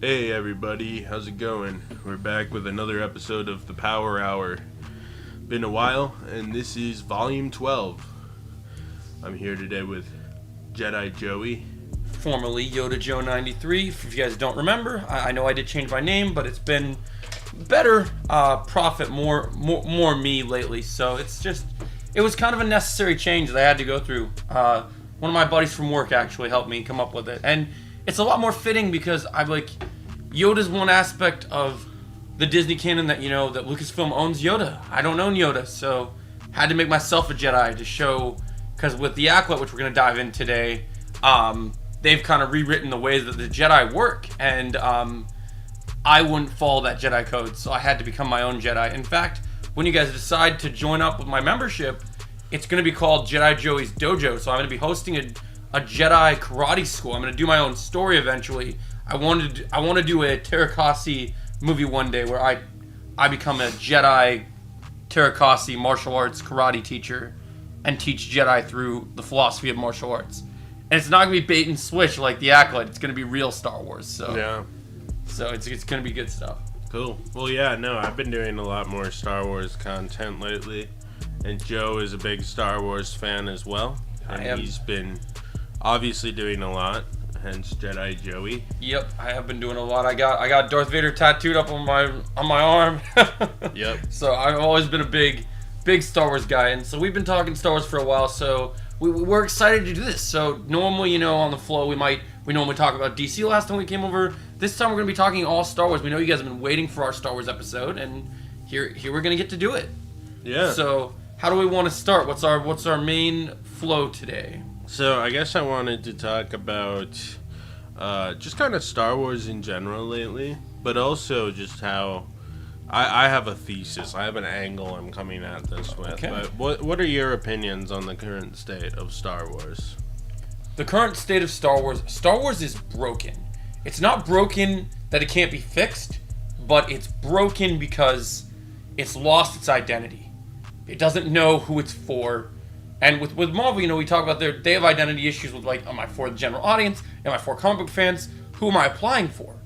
Hey everybody, how's it going? We're back with another episode of the Power Hour. Been a while, and this is Volume 12. I'm here today with Jedi Joey. Formerly Yoda Joe 93. If you guys don't remember, I know I did change my name, but it's been better profit, more me lately. So it was kind of a necessary change that I had to go through. One of my buddies from work actually helped me come up with it, and it's a lot more fitting because I'm like, Yoda's one aspect of the Disney canon that that Lucasfilm owns Yoda. I don't own Yoda, so had to make myself a Jedi to show, because with the Acolyte, which we're gonna dive in today, they've kind of rewritten the ways that the Jedi work, and I wouldn't follow that Jedi code, so I had to become my own Jedi. In fact, when you guys decide to join up with my membership, it's going to be called Jedi Joey's Dojo, so I'm going to be hosting a Jedi karate school. I'm going to do my own story eventually. I want to do a Terakasi movie one day where I become a Jedi Terakasi martial arts karate teacher and teach Jedi through the philosophy of martial arts. And it's not going to be bait and switch like the Acolyte. It's going to be real Star Wars. So Yeah. So it's going to be good stuff. Cool. Well, yeah, no, I've been doing a lot more Star Wars content lately. And Joe is a big Star Wars fan as well. And he's been obviously doing a lot, hence Jedi Joey. Yep, I have been doing a lot. I got Darth Vader tattooed up on my arm. Yep. So I've always been a big Star Wars guy, and so we've been talking Star Wars for a while. So we're excited to do this. So normally, on the flow, we normally talk about DC last time we came over. This time we're gonna be talking all Star Wars. We know you guys have been waiting for our Star Wars episode, and here we're gonna get to do it. Yeah. So how do we want to start? What's our main flow today? So I guess I wanted to talk about just kind of Star Wars in general lately, but also just how I have a thesis. I have an angle I'm coming at this with. Okay. But what are your opinions on the current state of Star Wars? The current state of Star Wars is broken. It's not broken that it can't be fixed, but it's broken because it's lost its identity. It doesn't know who it's for. And with Marvel, we talk about they have identity issues with, like, am I for the general audience? Am I for comic book fans? Who am I applying for?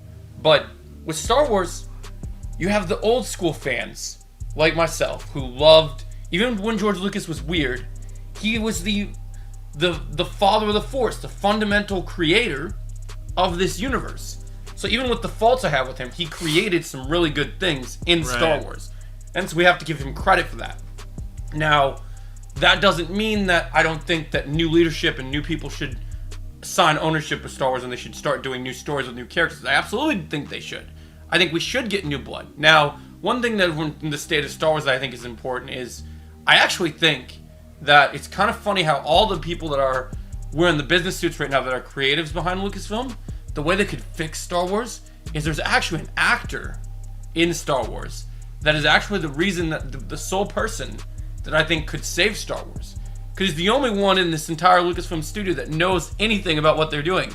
But with Star Wars, you have the old school fans, like myself, who loved, even when George Lucas was weird, he was the father of the Force, the fundamental creator of this universe. So even with the faults I have with him, he created some really good things in Star Wars. And so we have to give him credit for that. Now, that doesn't mean that I don't think that new leadership and new people should sign ownership of Star Wars and they should start doing new stories with new characters. I absolutely think they should. I think we should get new blood. Now, one thing that in the state of Star Wars that I think is important is I actually think that it's kind of funny how all the people that are wearing the business suits right now that are creatives behind Lucasfilm, the way they could fix Star Wars is there's actually an actor in Star Wars that is actually the reason that the sole person that I think could save Star Wars. Because he's the only one in this entire Lucasfilm studio that knows anything about what they're doing.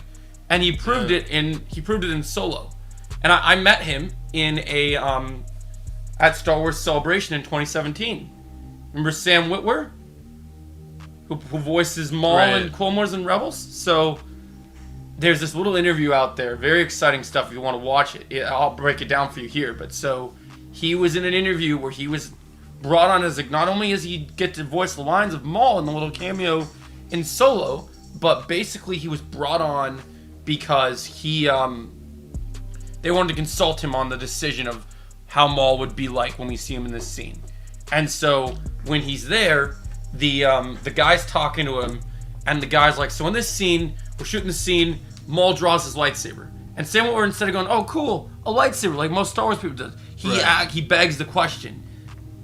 And he proved it in Solo. And I met him in at Star Wars Celebration in 2017. Remember Sam Witwer? Who voices Maul in Clone Wars and Rebels? So there's this little interview out there, very exciting stuff if you want to watch it. I'll break it down for you here. But so he was in an interview where he was brought on as, not only as he get to voice the lines of Maul in the little cameo in Solo, but basically he was brought on because they wanted to consult him on the decision of how Maul would be like when we see him in this scene. And so when he's there, the guy's talking to him, and the guy's like, so in this scene, we're shooting the scene, Maul draws his lightsaber. And Sam Witwer, instead of going, oh cool, a lightsaber like most Star Wars people do, he begs the question.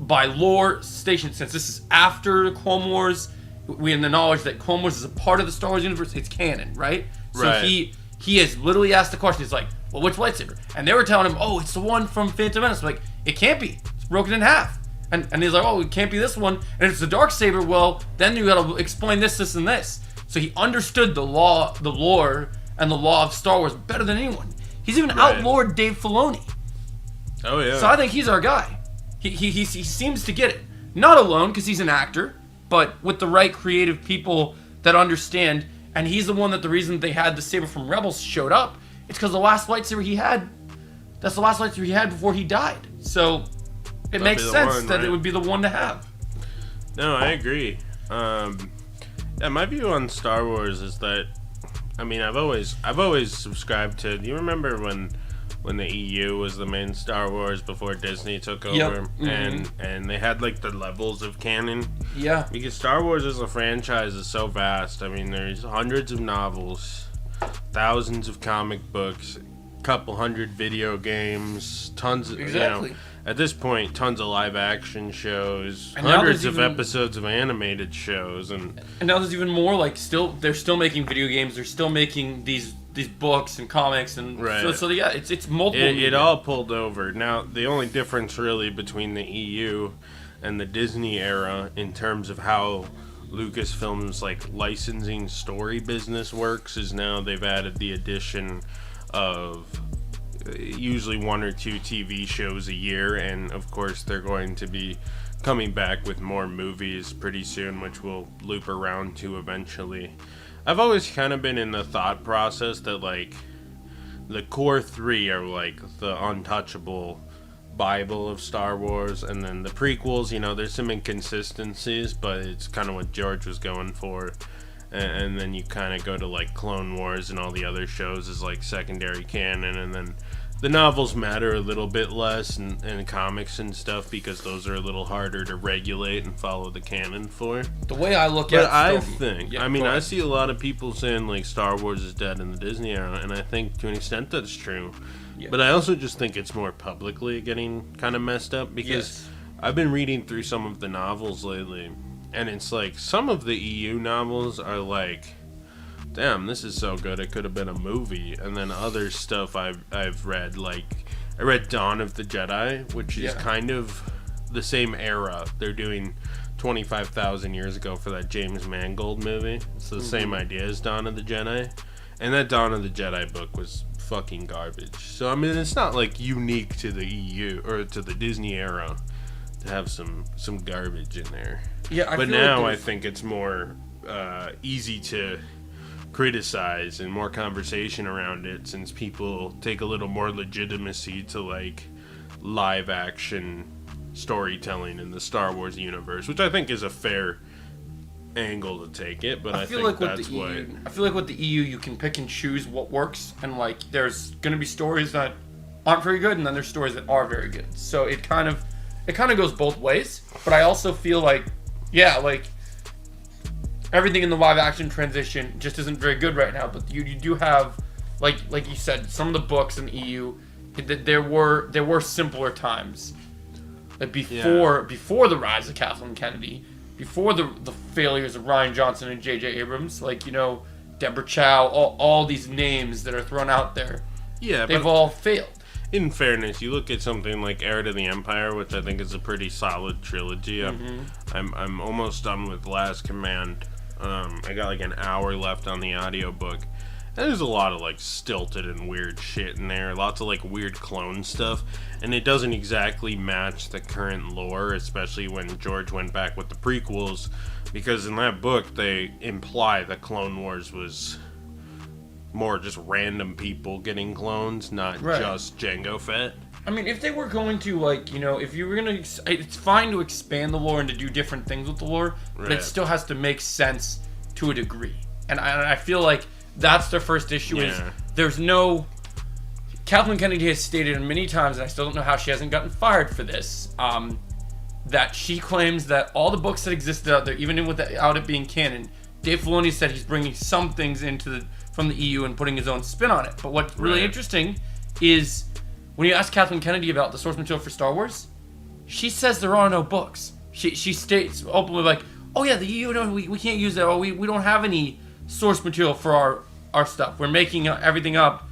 By lore station, since this is after Clone Wars, we have the knowledge that Clone Wars is a part of the Star Wars universe. It's canon, right? So he has literally asked the question. He's like, well, which lightsaber? And they were telling him, oh, it's the one from Phantom Menace. Like, it can't be. It's broken in half. And he's like, oh, it can't be this one. And if it's the Darksaber, well, then you gotta explain this, and this. So he understood the lore, and the law of Star Wars better than anyone. He's even outlawed Dave Filoni. Oh, yeah. So I think he's our guy. He seems to get it. Not alone, because he's an actor, but with the right creative people that understand. And he's the one that the reason they had the saber from Rebels showed up It's because the last lightsaber he had, that's the last lightsaber he had before he died. So it makes sense that it would be the one to have. No, I agree. My view on Star Wars is that, I mean, I've always subscribed to. Do you remember when the EU was the main Star Wars before Disney took over? Yep. And they had like the levels of canon? Yeah. Because Star Wars as a franchise is so vast. I mean, there's hundreds of novels, thousands of comic books, a couple hundred video games, tons of, exactly. At this point, tons of live action shows, and hundreds of episodes of animated shows, and now there's even more. Like, they're still making video games. They're still making these books and comics, and right. So yeah, it's multiple. It all pulled over. Now the only difference really between the EU and the Disney era in terms of how Lucasfilm's like licensing story business works is now they've added the addition of usually 1 or 2 TV shows a year, and of course they're going to be coming back with more movies pretty soon, which we'll loop around to eventually. I've always kind of been in the thought process that like the core 3 are like the untouchable Bible of Star Wars, and then the prequels, there's some inconsistencies, but it's kind of what George was going for. And then you kind of go to like Clone Wars and all the other shows as like secondary canon, and then the novels matter a little bit less, and comics and stuff, because those are a little harder to regulate and follow the canon for. The way I look at it, I see a lot of people saying like Star Wars is dead in the Disney era, and I think to an extent that's true. Yeah. But I also just think it's more publicly getting kind of messed up, because I've been reading through some of the novels lately, and it's like some of the EU novels are like, damn, this is so good it could have been a movie. And then other stuff I've read, like I read Dawn of the Jedi, which is kind of the same era. They're doing 25,000 years ago for that James Mangold movie. It's the same idea as Dawn of the Jedi. And that Dawn of the Jedi book was fucking garbage. So I mean, it's not like unique to the EU or to the Disney era to have some garbage in there. Yeah, but now I think it's more easy to criticize and more conversation around it, since people take a little more legitimacy to like live action storytelling in the Star Wars universe, which I think is a fair angle to take it. But I think like that's what I feel like with the EU, you can pick and choose what works, and like there's gonna be stories that aren't very good, and then there's stories that are very good. So it kind of goes both ways. But I also feel like everything in the live action transition just isn't very good right now. But you do have, like you said, some of the books in the EU, there were simpler times. Like before the rise of Kathleen Kennedy, before the failures of Rian Johnson and J.J. Abrams, Deborah Chow, all these names that are thrown out there, they've all failed. In fairness, you look at something like Heir to the Empire, which I think is a pretty solid trilogy. I'm almost done with Last Command. I got like an hour left on the audiobook. And there's a lot of like stilted and weird shit in there. Lots of like weird clone stuff. And it doesn't exactly match the current lore, especially when George went back with the prequels. Because in that book, they imply that Clone Wars was more just random people getting clones, not just Jango Fett. I mean, if they were going to, if you were going to... It's fine to expand the lore and to do different things with the lore, but it still has to make sense to a degree. And I feel like that's their first issue is there's no... Kathleen Kennedy has stated many times, and I still don't know how she hasn't gotten fired for this, that she claims that all the books that existed out there, even without it being canon, Dave Filoni said he's bringing some things from the EU and putting his own spin on it. But what's really interesting is when you ask Kathleen Kennedy about the source material for Star Wars, she says there are no books. She states openly like, oh yeah, the EU, no, we can't use that. We don't have any source material for our stuff. We're making everything up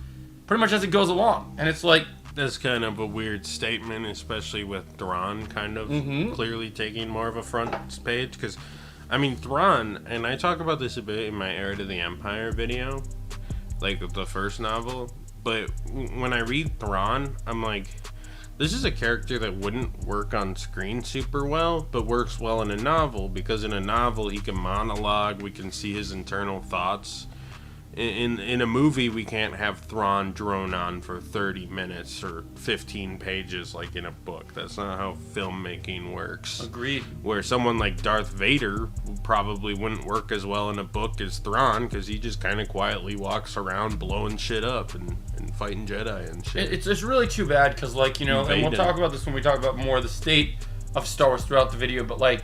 pretty much as it goes along. And it's like... That's kind of a weird statement, especially with Thrawn kind of clearly taking more of a front page. Because, I mean, Thrawn, and I talk about this a bit in my Heir to the Empire video, like the first novel, but when I read Thrawn, I'm like, this is a character that wouldn't work on screen super well, but works well in a novel, because in a novel he can monologue, we can see his internal thoughts. In a movie, we can't have Thrawn drone on for 30 minutes or 15 pages like in a book. That's not how filmmaking works. Agreed. Where someone like Darth Vader probably wouldn't work as well in a book as Thrawn, because he just kind of quietly walks around blowing shit up and fighting Jedi and shit. It's really too bad, because, like, you know, and we'll talk about this when we talk about more of the state of Star Wars throughout the video, but, like,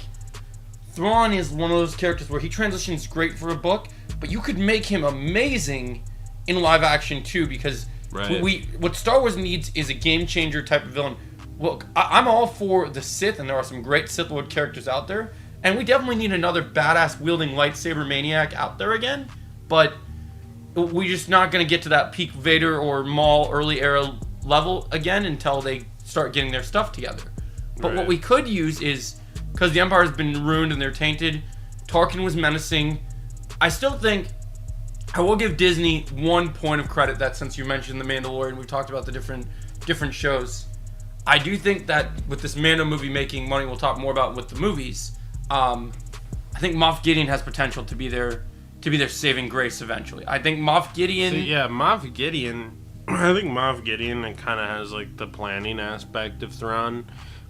Thrawn is one of those characters where he transitions great for a book, but you could make him amazing in live action too, because what Star Wars needs is a game changer type of villain. Look, I'm all for the Sith, and there are some great Sith Lord characters out there, and we definitely need another badass wielding lightsaber maniac out there again, but we're just not going to get to that peak Vader or Maul early era level again until they start getting their stuff together. But what we could use is, because the Empire has been ruined and they're tainted, Tarkin was menacing. I still think, I will give Disney one point of credit, that since you mentioned The Mandalorian, we've talked about the different shows. I do think that with this Mando movie making money, we'll talk more about with the movies. I think Moff Gideon has potential to be their saving grace eventually. I think Moff Gideon... Moff Gideon... I think Moff Gideon kind of has, like, the planning aspect of Thrawn,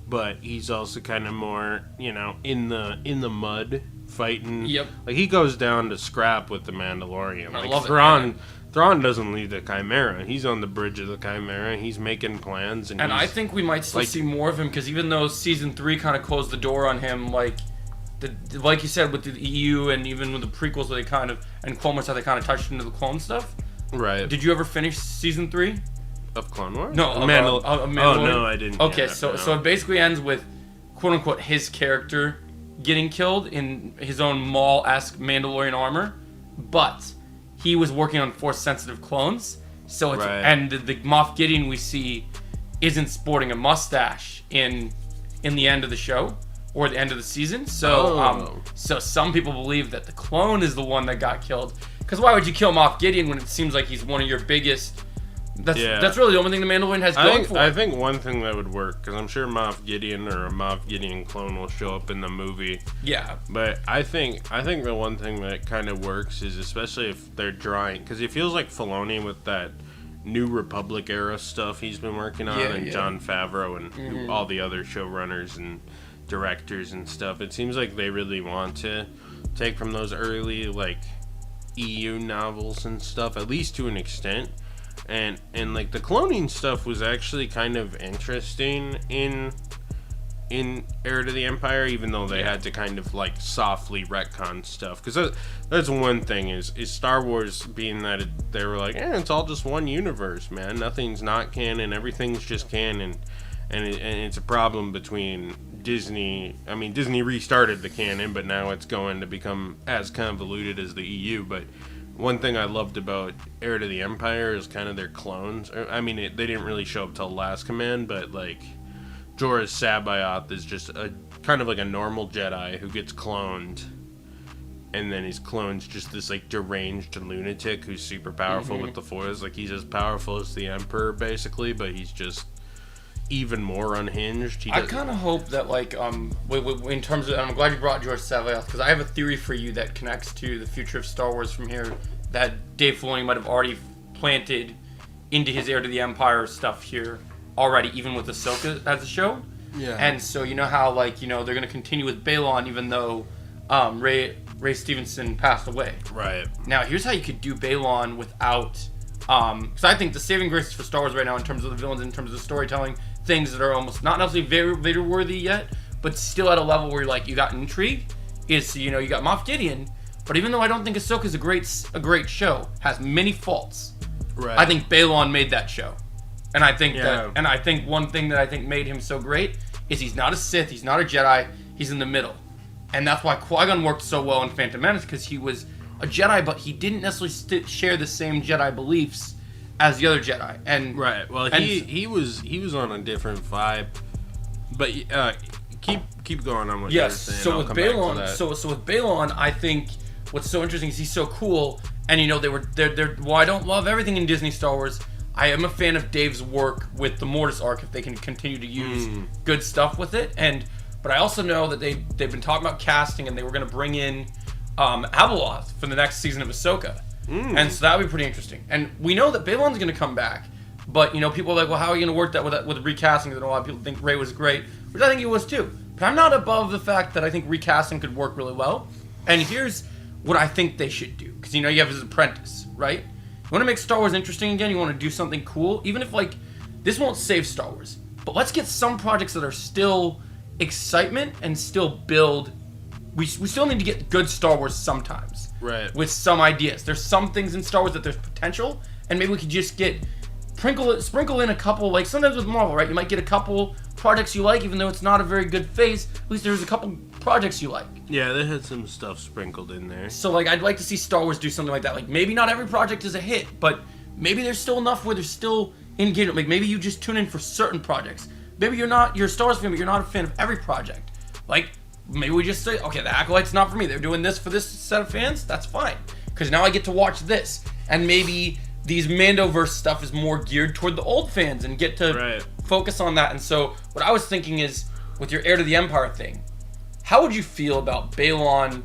but he's also kind of more, you know, in the mud fighting. Yep. Like, he goes down to scrap with the Mandalorian. I Like, love Thrawn doesn't leave the Chimera. He's on the bridge of the Chimera. He's making plans, and I think we might still see more of him, because even though season 3 kind of closed the door on him, like you said, with the EU and even with the prequels, where they kind of, and Clone Wars, how they kind of touched into the clone stuff. Right. Did you ever finish season 3? Of Clone Wars? No, Mandalorian. Oh, no, I didn't. Okay, so it basically ends with, quote unquote, his character getting killed in his own Maul-esque Mandalorian armor, but he was working on Force-sensitive clones. So it's and the Moff Gideon we see isn't sporting a mustache in the end of the show or the end of the season. So so some people believe that the clone is the one that got killed. Because why would you kill Moff Gideon when it seems like he's one of your biggest? That's really the only thing the Mandalorian has going for it. I think one thing that would work, because I'm sure Moff Gideon or a Moff Gideon clone will show up in the movie. Yeah. But I think the one thing that kind of works is, especially if they're drawing, because it feels like Filoni with that New Republic era stuff he's been working on, and Jon Favreau and all the other showrunners and directors and stuff. It seems like they really want to take from those early, like, EU novels and stuff, at least to an extent. And like, the cloning stuff was actually kind of interesting in Heir to the Empire, even though they had to kind of, like, softly retcon stuff. Because that's one thing, is Star Wars being that they were like, it's all just one universe, man. Nothing's not canon, everything's just canon. And it's a problem between Disney. I mean, Disney restarted the canon, but now it's going to become as convoluted as the EU. But one thing I loved about Heir to the Empire is kind of their clones. I mean, they didn't really show up till Last Command, but, like, Jorah Sabaoth is just a kind of like a normal Jedi who gets cloned, and then his clone's just this, like, deranged lunatic who's super powerful with the Force. Like, he's as powerful as the Emperor, basically, but he's just even more unhinged. I kind of hope that, like, in terms of, and I'm glad you brought Jorah Sabaoth, because I have a theory for you that connects to the future of Star Wars from here, that Dave Filoni might have already planted into his Heir to the Empire stuff here already, even with Ahsoka as a show. Yeah. And so, you know how, like, you know, they're going to continue with Balon, even though Ray Stevenson passed away. Right. Now, here's how you could do Balon without, because I think the saving grace for Star Wars right now, in terms of the villains, in terms of the storytelling, things that are almost not necessarily Vader worthy yet, but still at a level where you're like, you got intrigue, is, you know, you got Moff Gideon, but even though I don't think Ahsoka is a great show, has many faults, right, I think Balon made that show. And I think I think one thing that I think made him so great is he's not a Sith, he's not a Jedi, he's in the middle. And that's why Qui-Gon worked so well in Phantom Menace, because he was a Jedi, but he didn't necessarily share the same Jedi beliefs as the other Jedi. And well, he was on a different vibe. But keep going on what you're saying. So with Balon, so with Balon, I think what's so interesting is he's so cool. And you know, they're well, I don't love everything in Disney Star Wars. I am a fan of Dave's work with the Mortis arc, if they can continue to use good stuff with it. But I also know that they've been talking about casting, and they were going to bring in Abeloth for the next season of Ahsoka. And so that would be pretty interesting. And we know that Balon's going to come back, but, you know, people are like, well, how are you going to work that with recasting? And a lot of people think Rey was great, which I think he was too. But I'm not above the fact that I think recasting could work really well. And here's what I think they should do. Because, you know, you have his apprentice, right? You want to make Star Wars interesting again, you want to do something cool, even if, like, this won't save Star Wars. But let's get some projects that are still excitement and still build. We still need to get good Star Wars sometimes. Right. With some ideas. There's some things in Star Wars that there's potential, and maybe we could just sprinkle in a couple, like sometimes with Marvel, right? You might get a couple projects you like, even though it's not a very good phase. At least there's a couple projects you like. Yeah, they had some stuff sprinkled in there. So, like, I'd like to see Star Wars do something like that. Like, maybe not every project is a hit, but maybe there's still enough where there's still engagement. Like, maybe you just tune in for certain projects. Maybe you're a Star Wars fan, but you're not a fan of every project. Like, maybe we just say, okay, the Acolyte's not for me. They're doing this for this set of fans. That's fine. Because now I get to watch this. And maybe these Mandoverse stuff is more geared toward the old fans and get to focus on that. And so what I was thinking is, with your Heir to the Empire thing, how would you feel about Balon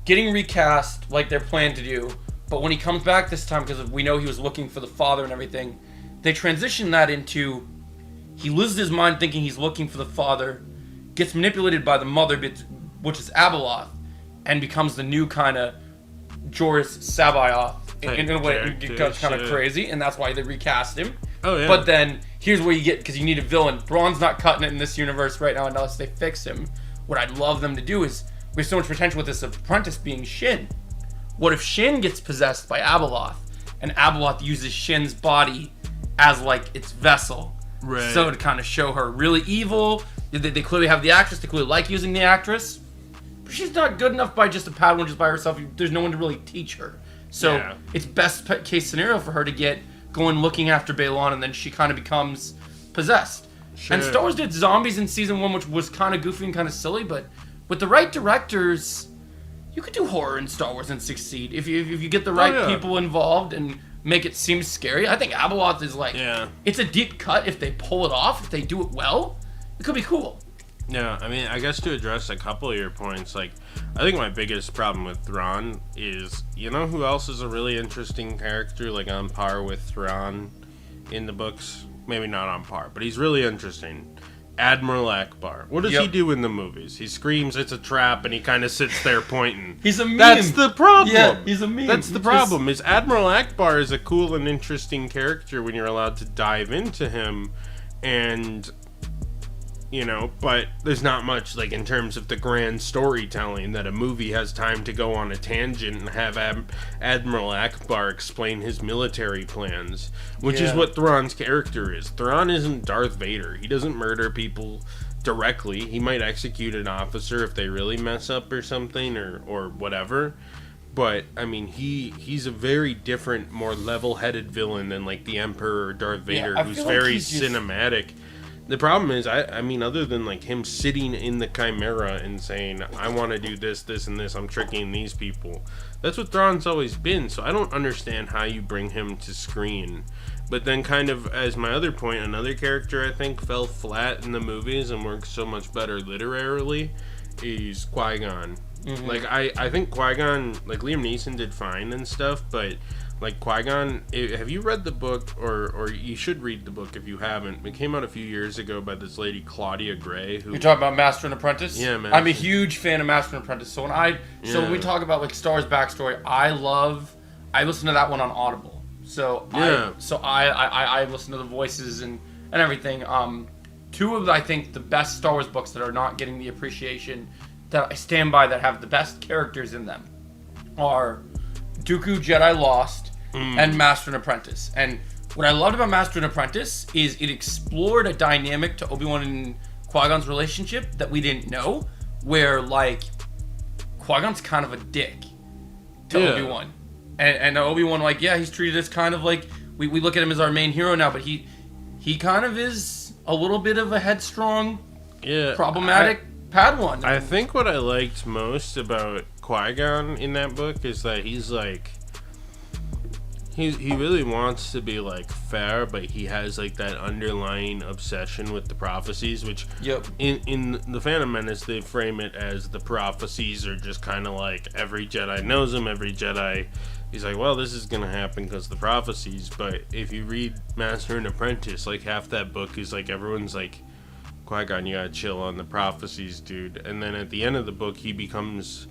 getting recast like they're planned to do, but when he comes back this time, because we know he was looking for the father and everything, they transition that into he loses his mind thinking he's looking for the father, gets manipulated by the mother, which is Abeloth, and becomes the new kind of Joruus C'baoth. In a way, it got kind of crazy, and that's why they recast him. Oh, yeah. But then, here's where you get, because you need a villain. Thrawn's not cutting it in this universe right now unless they fix him. What I'd love them to do is, we have so much potential with this apprentice being Shin. What if Shin gets possessed by Abeloth, and Abeloth uses Shin's body as, like, its vessel? Right. So to kind of show her really evil. They clearly have the actress. They clearly like using the actress. But she's not good enough by just a Padawan just by herself. There's no one to really teach her. So it's best case scenario for her to get going looking after Balon, and then she kind of becomes possessed. Sure. And Star Wars did zombies in season 1, which was kind of goofy and kind of silly, but with the right directors, you could do horror in Star Wars and succeed. If you get the right people involved and make it seem scary. I think Abeloth is like, it's a deep cut if they pull it off. If they do it well, it could be cool. Yeah, I mean, I guess to address a couple of your points, like, I think my biggest problem with Thrawn is, you know who else is a really interesting character, like, on par with Thrawn in the books? Maybe not on par, but he's really interesting. Admiral Ackbar. What does he do in the movies? He screams, it's a trap, and he kind of sits there pointing. He's a meme. That's the problem. Yeah, he's a meme. That's the problem, is Admiral Ackbar is a cool and interesting character when you're allowed to dive into him, and... you know, but there's not much, like, in terms of the grand storytelling that a movie has time to go on a tangent and have Admiral Ackbar explain his military plans, which is what Thrawn's character is. Thrawn isn't Darth Vader. He doesn't murder people directly. He might execute an officer if they really mess up or something or whatever. But, I mean, he's a very different, more level-headed villain than, like, the Emperor or Darth Vader, who's very cinematic. The problem is, I mean, other than, like, him sitting in the Chimera and saying, I want to do this, this, and this, I'm tricking these people. That's what Thrawn's always been, so I don't understand how you bring him to screen. But then kind of, as my other point, another character I think fell flat in the movies and works so much better literarily is Qui-Gon. Mm-hmm. Like, I think Qui-Gon, like, Liam Neeson did fine and stuff, but... like, Qui-Gon, have you read the book, or you should read the book if you haven't. It came out a few years ago by this lady, Claudia Gray. Who... You're talking about Master and Apprentice? Yeah, man. I'm a huge fan of Master and Apprentice. So when we talk about, like, Star Wars backstory, I listen to that one on Audible. So I listen to the voices and everything. Two of, I think, the best Star Wars books that are not getting the appreciation that I stand by that have the best characters in them are... Dooku Jedi Lost and Master and Apprentice. And what I loved about Master and Apprentice is it explored a dynamic to Obi-Wan and Qui-Gon's relationship that we didn't know, where, like, Qui-Gon's kind of a dick to Obi-Wan. And Obi-Wan, like, he's treated as kind of like, we look at him as our main hero now, but he kind of is a little bit of a headstrong, problematic Padawan. I think what I liked most about Qui-Gon in that book is that he's like he really wants to be like fair, but he has like that underlying obsession with the prophecies, which in the Phantom Menace they frame it as the prophecies are just kind of like every Jedi knows them, every Jedi he's like, well, this is gonna happen because the prophecies. But if you read Master and Apprentice, like half that book is like everyone's like, Qui-Gon, you gotta chill on the prophecies, dude. And then at the end of the book, he becomes,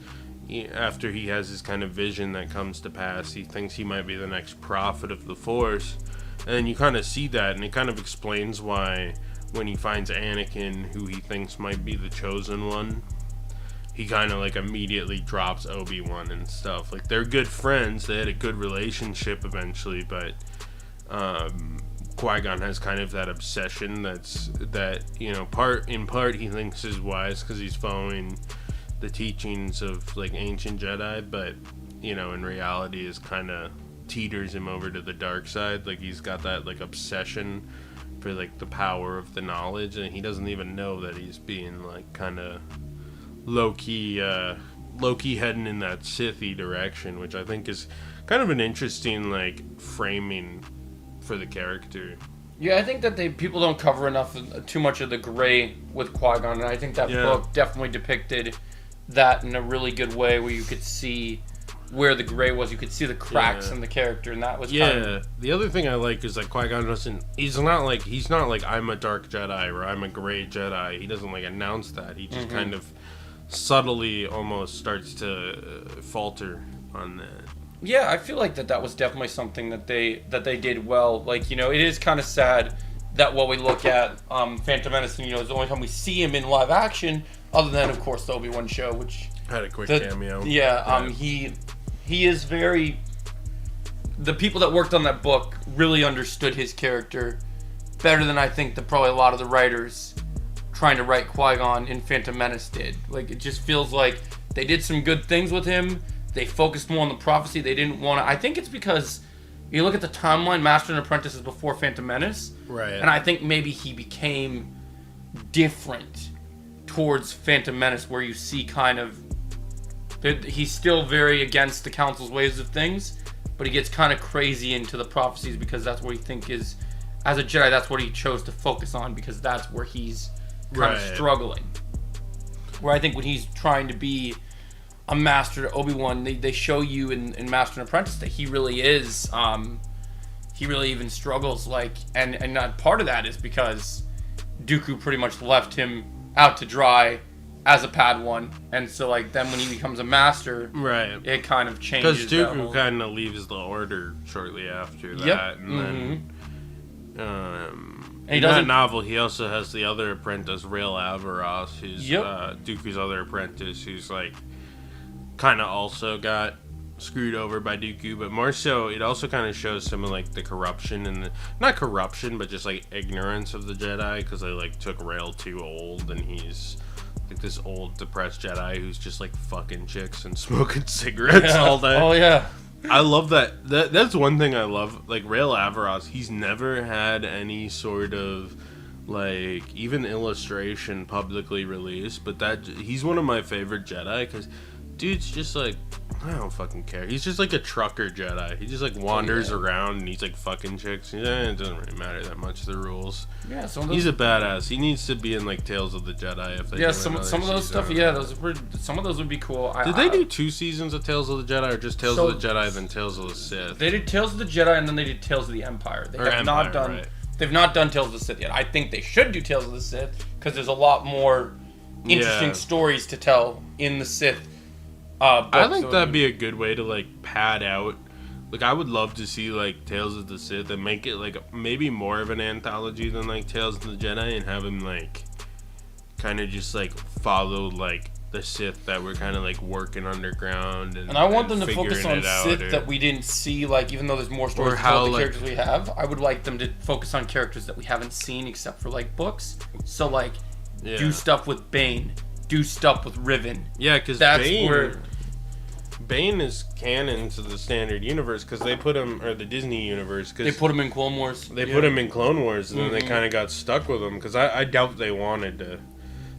after he has his kind of vision that comes to pass, he thinks he might be the next prophet of the Force. And then you kind of see that, and it kind of explains why when he finds Anakin, who he thinks might be the chosen one, he kind of like immediately drops Obi-Wan and stuff. Like, they're good friends, they had a good relationship eventually, but Qui-Gon has kind of that obsession that in part he thinks is wise because he's following the teachings of like ancient Jedi, but in reality is kind of teeters him over to the dark side. Like, he's got that like obsession for like the power of the knowledge, and he doesn't even know that he's being like kind of low-key heading in that Sith-y direction, which I think is kind of an interesting like framing for the character. Yeah, I think that people don't cover too much of the gray with Qui-Gon, and I think that book definitely depicted that in a really good way, where you could see where the gray was. You could see the cracks in the character, and that was kind of... The other thing I like is that Qui-Gon he's not like I'm a dark Jedi or I'm a gray Jedi. He doesn't like announce that. He just kind of subtly almost starts to falter on that. Yeah, I feel like that was definitely something that they did well. Like, it is kind of sad that while we look at Phantom Menace, is the only time we see him in live action, other than, of course, the Obi-Wan show, which... had a quick cameo. Yeah, he is very... The people that worked on that book really understood his character better than I think that probably a lot of the writers trying to write Qui-Gon in Phantom Menace did. Like, it just feels like they did some good things with him. They focused more on the prophecy. They didn't want to... I think it's because you look at the timeline, Master and Apprentice is before Phantom Menace. Right. And I think maybe he became different towards Phantom Menace, where you see kind of... He's still very against the Council's ways of things, but he gets kind of crazy into the prophecies because that's what he think is... As a Jedi, that's what he chose to focus on because that's where he's kind of struggling. Where I think when he's trying to be a master to Obi-Wan, they show you in Master and Apprentice that he really is, he really even struggles, like, and not part of that is because Dooku pretty much left him out to dry as a Padawan, and so, like, then when he becomes a master, it kind of changes. Because Dooku kind of leaves the Order shortly after that, and then, in that novel, he also has the other apprentice, Rael Averross, who's Dooku's other apprentice, who's, like, kind of also got screwed over by Dooku, but more so, it also kind of shows some of, like, the corruption and not corruption, but just, like, ignorance of the Jedi, because they, like, took Rael too old, and he's, like, this old, depressed Jedi who's just, like, fucking chicks and smoking cigarettes all day. Oh, yeah. I love that. That's one thing I love. Like, Rael Averross, he's never had any sort of, like, even illustration publicly released, but he's one of my favorite Jedi, because dude's just like, I don't fucking care. He's just like a trucker Jedi. He just like wanders around and he's like fucking chicks. It doesn't really matter that much, the rules. Yeah, he's a badass. He needs to be in like Tales of the Jedi if they do some of those stuff. Yeah, some of those would be cool. Did they do 2 seasons of Tales of the Jedi, or just Tales of the Jedi then Tales of the Sith? They did Tales of the Jedi and then they did Tales of the Empire. They've not done Tales of the Sith yet. I think they should do Tales of the Sith because there's a lot more interesting stories to tell in the Sith. I think that'd be a good way to like pad out. Like, I would love to see like Tales of the Sith and make it like maybe more of an anthology than like Tales of the Jedi, and have him like kind of just like follow like the Sith that were kind of like working underground, and I want them to focus on Sith that we didn't see. Like, even though there's more stories to tell the characters we have, I would like them to focus on characters that we haven't seen except for like books. So like, do stuff with Bane. Do stuff with Riven. Yeah, because Bane is canon to the standard universe because they put him, or the Disney universe, because they put him in Clone Wars. They put him in Clone Wars, and then they kind of got stuck with him because I doubt they wanted to.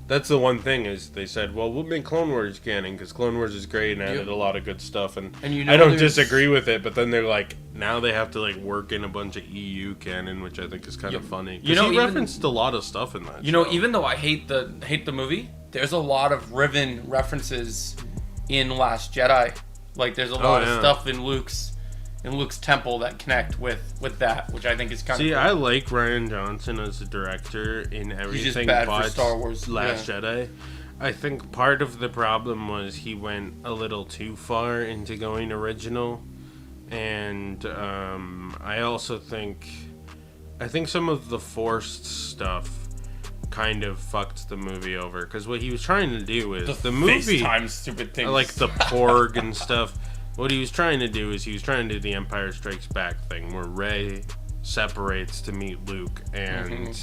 That's the one thing is they said, well, we'll make Clone Wars canon because Clone Wars is great and added a lot of good stuff, and I don't disagree with it. But then they're like, now they have to like work in a bunch of EU canon, which I think is kind of funny. He referenced a lot of stuff in that. Even though I hate the movie, there's a lot of Riven references in Last Jedi. Like, there's a lot of stuff in Luke's Luke's temple that connect with that, which I think is kind of cool. I like Rian Johnson as a director in everything. He's just bad but for Star Wars. Last Jedi. I think part of the problem was he went a little too far into going original, and I also think some of the forced stuff kind of fucked the movie over, because what he was trying to do is the movie FaceTime stupid things, like the Porg and stuff. What he was trying to do is he was trying to do the Empire Strikes Back thing, where Rey separates to meet Luke, and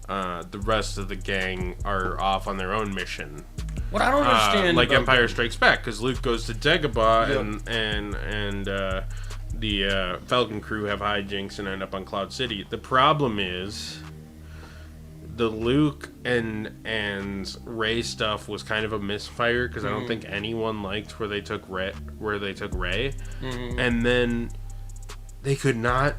the rest of the gang are off on their own mission. What I don't understand, like Empire Strikes Back, because Luke goes to Dagobah, and the Falcon crew have hijinks and end up on Cloud City. The problem is the Luke and Rey stuff was kind of a misfire, because I don't think anyone liked where they took Rey, and then they could not.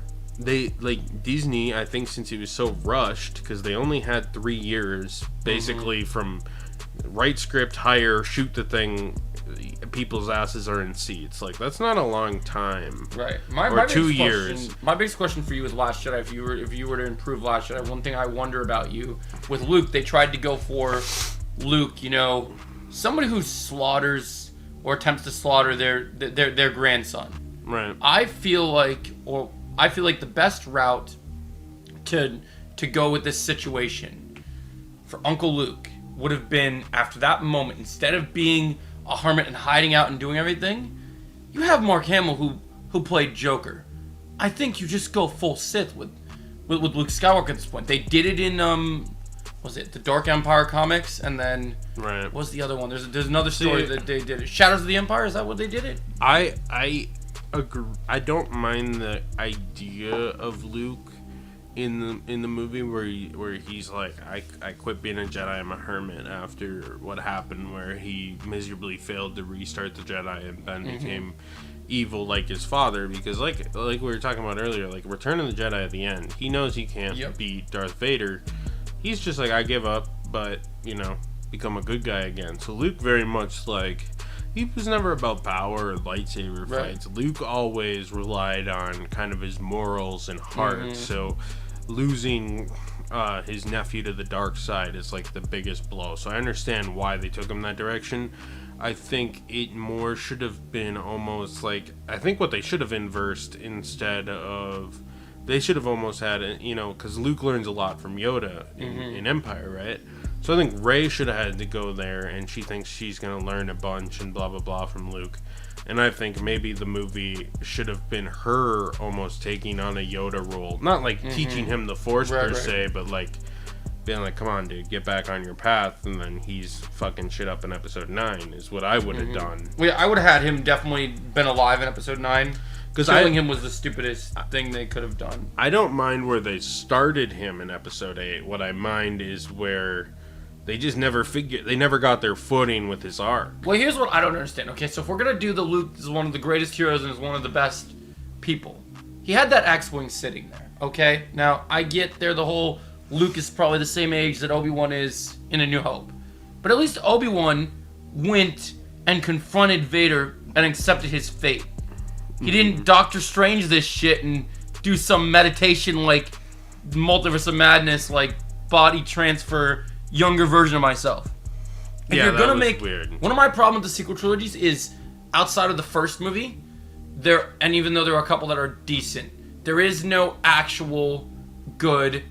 Disney, I think, since it was so rushed, because they only had 3 years basically from write script, hire, shoot the thing, people's asses are in seats. Like, that's not a long time, right? My 2 years. My biggest question for you is Last Jedi. If you were to improve Last Jedi, one thing I wonder about you with Luke, they tried to go for Luke, somebody who slaughters or attempts to slaughter their grandson. Right. I feel like the best route to go with this situation for Uncle Luke would have been, after that moment, instead of being a hermit and hiding out and doing everything, you have Mark Hamill who played Joker. I think you just go full Sith with Luke Skywalker at this point. They did it in was it the Dark Empire comics, and then right. What's the other one? There's another story that they did it. Shadows of the Empire. Is that what they did it? I agree. I don't mind the idea of Luke in the movie where he's like, I quit being a Jedi, I'm a hermit, after what happened, where he miserably failed to restart the Jedi and then became evil like his father, because like we were talking about earlier, like Return of the Jedi at the end, he knows he can't beat Darth Vader. He's just like, I give up, but become a good guy again. So Luke very much like, he was never about power or lightsaber fights. Luke always relied on kind of his morals and heart. So losing his nephew to the dark side is like the biggest blow. So I understand why they took him that direction. I think it more should have been almost like, I think what they should have inversed, instead of, they should have almost had it, because Luke learns a lot from Yoda in Empire, right? So I think Rey should have had to go there, and she thinks she's going to learn a bunch and blah, blah, blah from Luke. And I think maybe the movie should have been her almost taking on a Yoda role. Not like teaching him the Force per se, but like being like, come on, dude, get back on your path. And then he's fucking shit up in Episode 9 is what I would have done. Well, yeah, I would have had him definitely been alive in Episode 9. Because killing him was the stupidest thing they could have done. I don't mind where they started him in Episode 8. What I mind is where they just never they never got their footing with his arc. Well, here's what I don't understand. Okay, so if we're going to do the Luke is one of the greatest heroes and is one of the best people, he had that X-Wing sitting there, okay? Now, I get there the whole Luke is probably the same age that Obi-Wan is in A New Hope. But at least Obi-Wan went and confronted Vader and accepted his fate. He didn't Doctor Strange this shit and do some meditation like Multiverse of Madness, like body transfer, younger version of myself. If you're gonna make weird. One of my problems with the sequel trilogies is, outside of the first movie, and even though there are a couple that are decent, there is no actual good.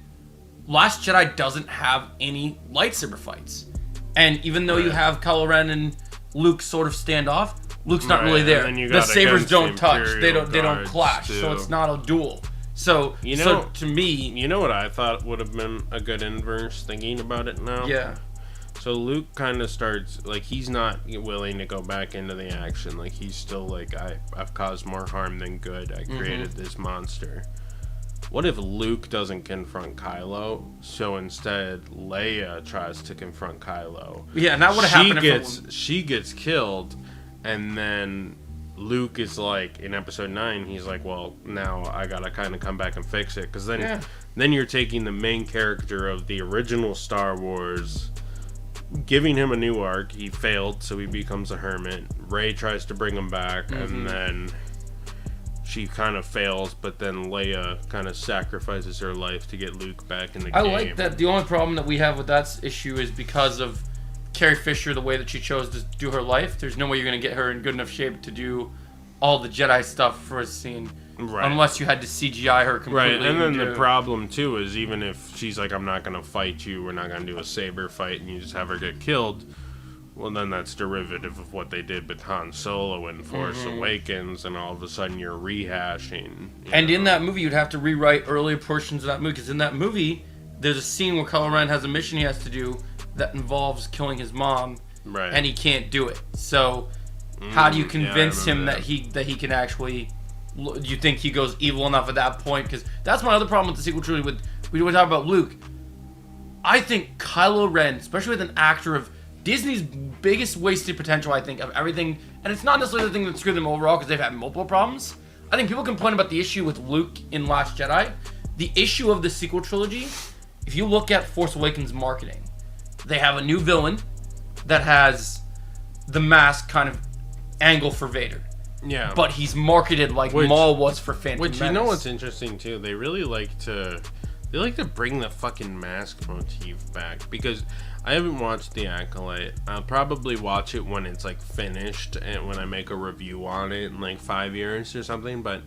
Last Jedi doesn't have any lightsaber fights, and even though you have Kylo Ren and Luke sort of stand off, Luke's not really there. The sabers don't touch. They don't clash. Too. So it's not a duel. So so to me, you know what I thought would have been a good inverse, thinking about it now? Yeah. So Luke kind of starts, like, he's not willing to go back into the action. Like, he's still like, I've caused more harm than good. I created this monster. What if Luke doesn't confront Kylo, so instead Leia tries to confront Kylo? Yeah, and that would have happened. She gets killed, and then Luke is like, in Episode 9, he's like, well, now I gotta kind of come back and fix it. Because then you're taking the main character of the original Star Wars, giving him a new arc. He failed, so he becomes a hermit. Rey tries to bring him back, and then she kind of fails, but then Leia kind of sacrifices her life to get Luke back in the game. I like that. The only problem that we have with that issue is because of Carrie Fisher, the way that she chose to do her life. There's no way you're going to get her in good enough shape to do all the Jedi stuff for a scene. Right. Unless you had to CGI her completely. Right, and then the problem, too, is even if she's like, I'm not going to fight you, we're not going to do a saber fight, and you just have her get killed, well, then that's derivative of what they did with Han Solo in Force Awakens, and all of a sudden you're rehashing. And in that movie, you'd have to rewrite early portions of that movie, because in that movie, there's a scene where Kylo Ren has a mission he has to do that involves killing his mom, and he can't do it. So, how do you convince him that he can actually... Do you think he goes evil enough at that point? Because that's my other problem with the sequel trilogy. We talk about Luke. I think Kylo Ren, especially with an actor of Disney's biggest wasted potential, I think, of everything, and it's not necessarily the thing that screwed them overall because they've had multiple problems. I think people complain about the issue with Luke in Last Jedi. The issue of the sequel trilogy, if you look at Force Awakens marketing, they have a new villain that has the mask kind of angle for Vader. Yeah. But he's marketed like Maul was for Phantom Menace. Which, you know what's interesting, too? They really like to... They like to bring the fucking mask motif back. Because I haven't watched The Acolyte. I'll probably watch it when it's, like, finished. And when I make a review on it in, like, 5 years or something. But,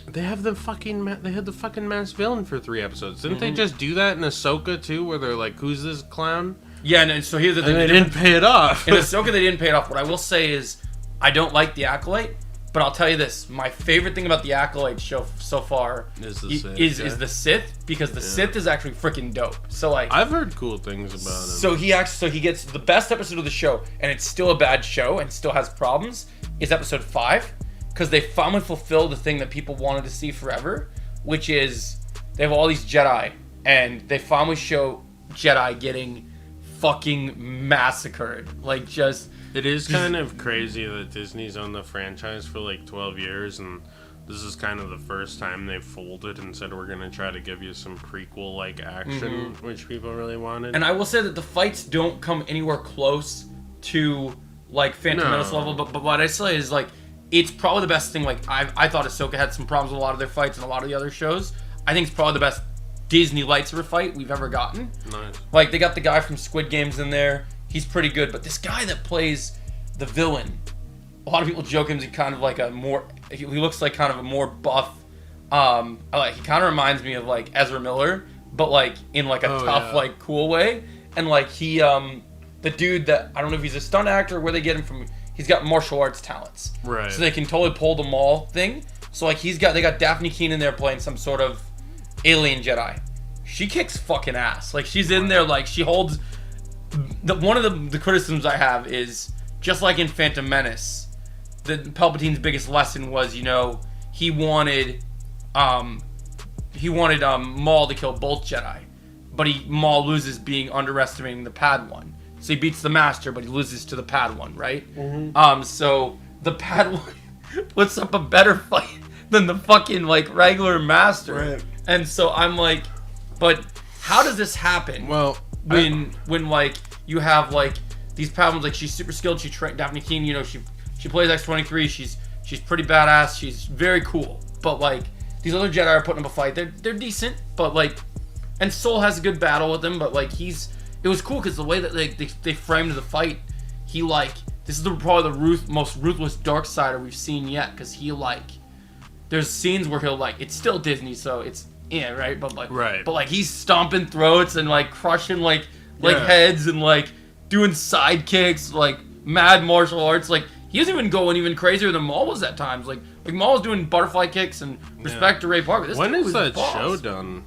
they have the fucking... They had the fucking masked villain for 3 episodes. Didn't they just do that in Ahsoka, too? Where they're like, who's this clown? Yeah, and so here's the thing. And they didn't pay it off. In Ahsoka, they didn't pay it off. What I will say is... I don't like The Acolyte, but I'll tell you this. My favorite thing about The Acolyte show so far is the Sith, because the Sith is actually freaking dope. So like I've heard cool things about him. So he gets the best episode of the show, and it's still a bad show and still has problems, is episode 5, because they finally fulfill the thing that people wanted to see forever, which is they have all these Jedi, and they finally show Jedi getting fucking massacred. Like just... It is kind of crazy that Disney's owned the franchise for like 12 years, and this is kind of the first time they've folded and said we're going to try to give you some prequel-like action, which people really wanted. And I will say that the fights don't come anywhere close to like Phantom Menace level, but what I say is like it's probably the best thing. Like I thought Ahsoka had some problems with a lot of their fights and a lot of the other shows. I think it's probably the best Disney lightsaber fight we've ever gotten. Nice. Like they got the guy from Squid Games in there. He's pretty good, but this guy that plays the villain, a lot of people joke him. He kind of like he looks like kind of a more buff. He kind of reminds me of like Ezra Miller, but like in like a tough, like cool way. And like he, the dude that I don't know if he's a stunt actor or where they get him from. He's got martial arts talents, right? So they can totally pull the Maul thing. So like they got Daphne Keane there playing some sort of alien Jedi. She kicks fucking ass. Like she's in there, like she holds. One of the criticisms I have is just like in Phantom Menace, Palpatine's biggest lesson was, he wanted Maul to kill both Jedi, but Maul loses being underestimating the Padawan. So he beats the Master, but he loses to the Padawan, right? Mm-hmm. So the Padawan puts up a better fight than the fucking like regular Master, right. And so I'm like, but how does this happen? Well. When like you have like these Padawans, like she's super skilled. Daphne Keane, she plays X-23. She's pretty badass. She's very cool. But like these other Jedi are putting up a fight. They're decent, but like, and Soul has a good battle with them. But like it was cool because the way that they framed the fight, this is probably the most ruthless Darksider we've seen yet. Because there's scenes where he'll it's still Disney, so it's. Yeah, right, but like he's stomping throats and like crushing like heads and like doing sidekicks, like mad martial arts. Like he was even going even crazier than Maul was at times. Like Maul was doing butterfly kicks and respect to Ray Parker. When is that show done?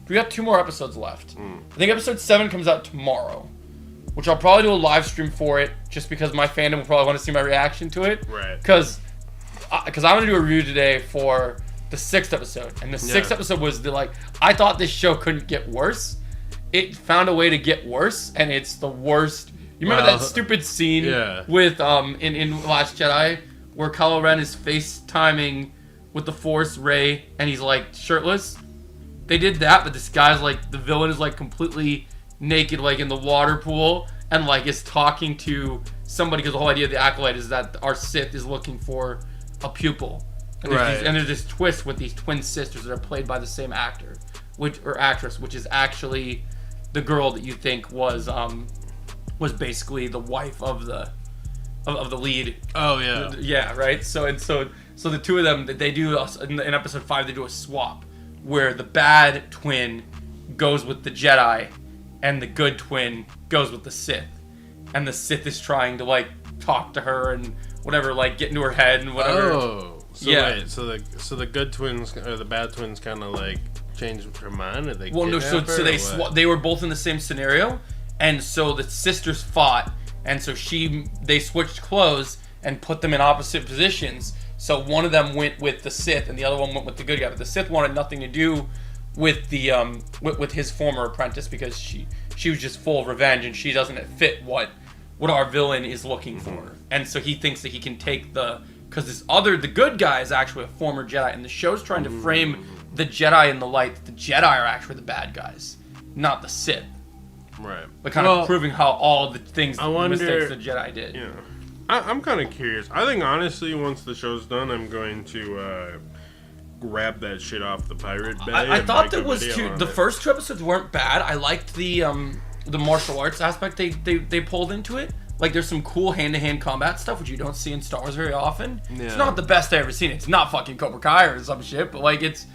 We got 2 more episodes left. I think episode 7 comes out tomorrow, which I'll probably do a live stream for it, just because my fandom will probably want to see my reaction to it. Right. Because I'm gonna do a review today for the 6th episode, and the 6th episode was I thought this show couldn't get worse. It found a way to get worse, and it's the worst. You remember that stupid scene with in Last Jedi where Kylo Ren is FaceTiming with the Force Rey and he's like shirtless? They did that, but this guy's like the villain is like completely naked, like in the water pool, and like is talking to somebody, because the whole idea of the Acolyte is that our Sith is looking for a pupil. And there's this twist with these twin sisters that are played by the same actor, actress, which is actually the girl that you think was basically the wife of the lead. Oh yeah. Yeah, right. So the two of them, they do in episode 5, they do a swap where the bad twin goes with the Jedi, and the good twin goes with the Sith, and the Sith is trying to like talk to her and whatever, like get into her head and whatever. Oh. So yeah. Wait, so the good twins or the bad twins kind of like changed their mind, or they? Well, no. So they were both in the same scenario, and so the sisters fought, and so they switched clothes and put them in opposite positions. So one of them went with the Sith, and the other one went with the good guy. But the Sith wanted nothing to do with the with his former apprentice because she was just full of revenge, and she doesn't fit what our villain is looking for. And so he thinks that he can take because the good guy is actually a former Jedi, and the show's trying to frame the Jedi in the light that the Jedi are actually the bad guys, not the Sith. Right. But kind of proving how all the mistakes the Jedi did. Yeah. I'm kind of curious. I think, honestly, once the show's done, I'm going to grab that shit off the Pirate Bay. I thought that was the first 2 episodes weren't bad. I liked the martial arts aspect they pulled into it. Like, there's some cool hand-to-hand combat stuff, which you don't see in Star Wars very often. Yeah. It's not the best I've ever seen. It's not fucking Cobra Kai or some shit, but, like, it's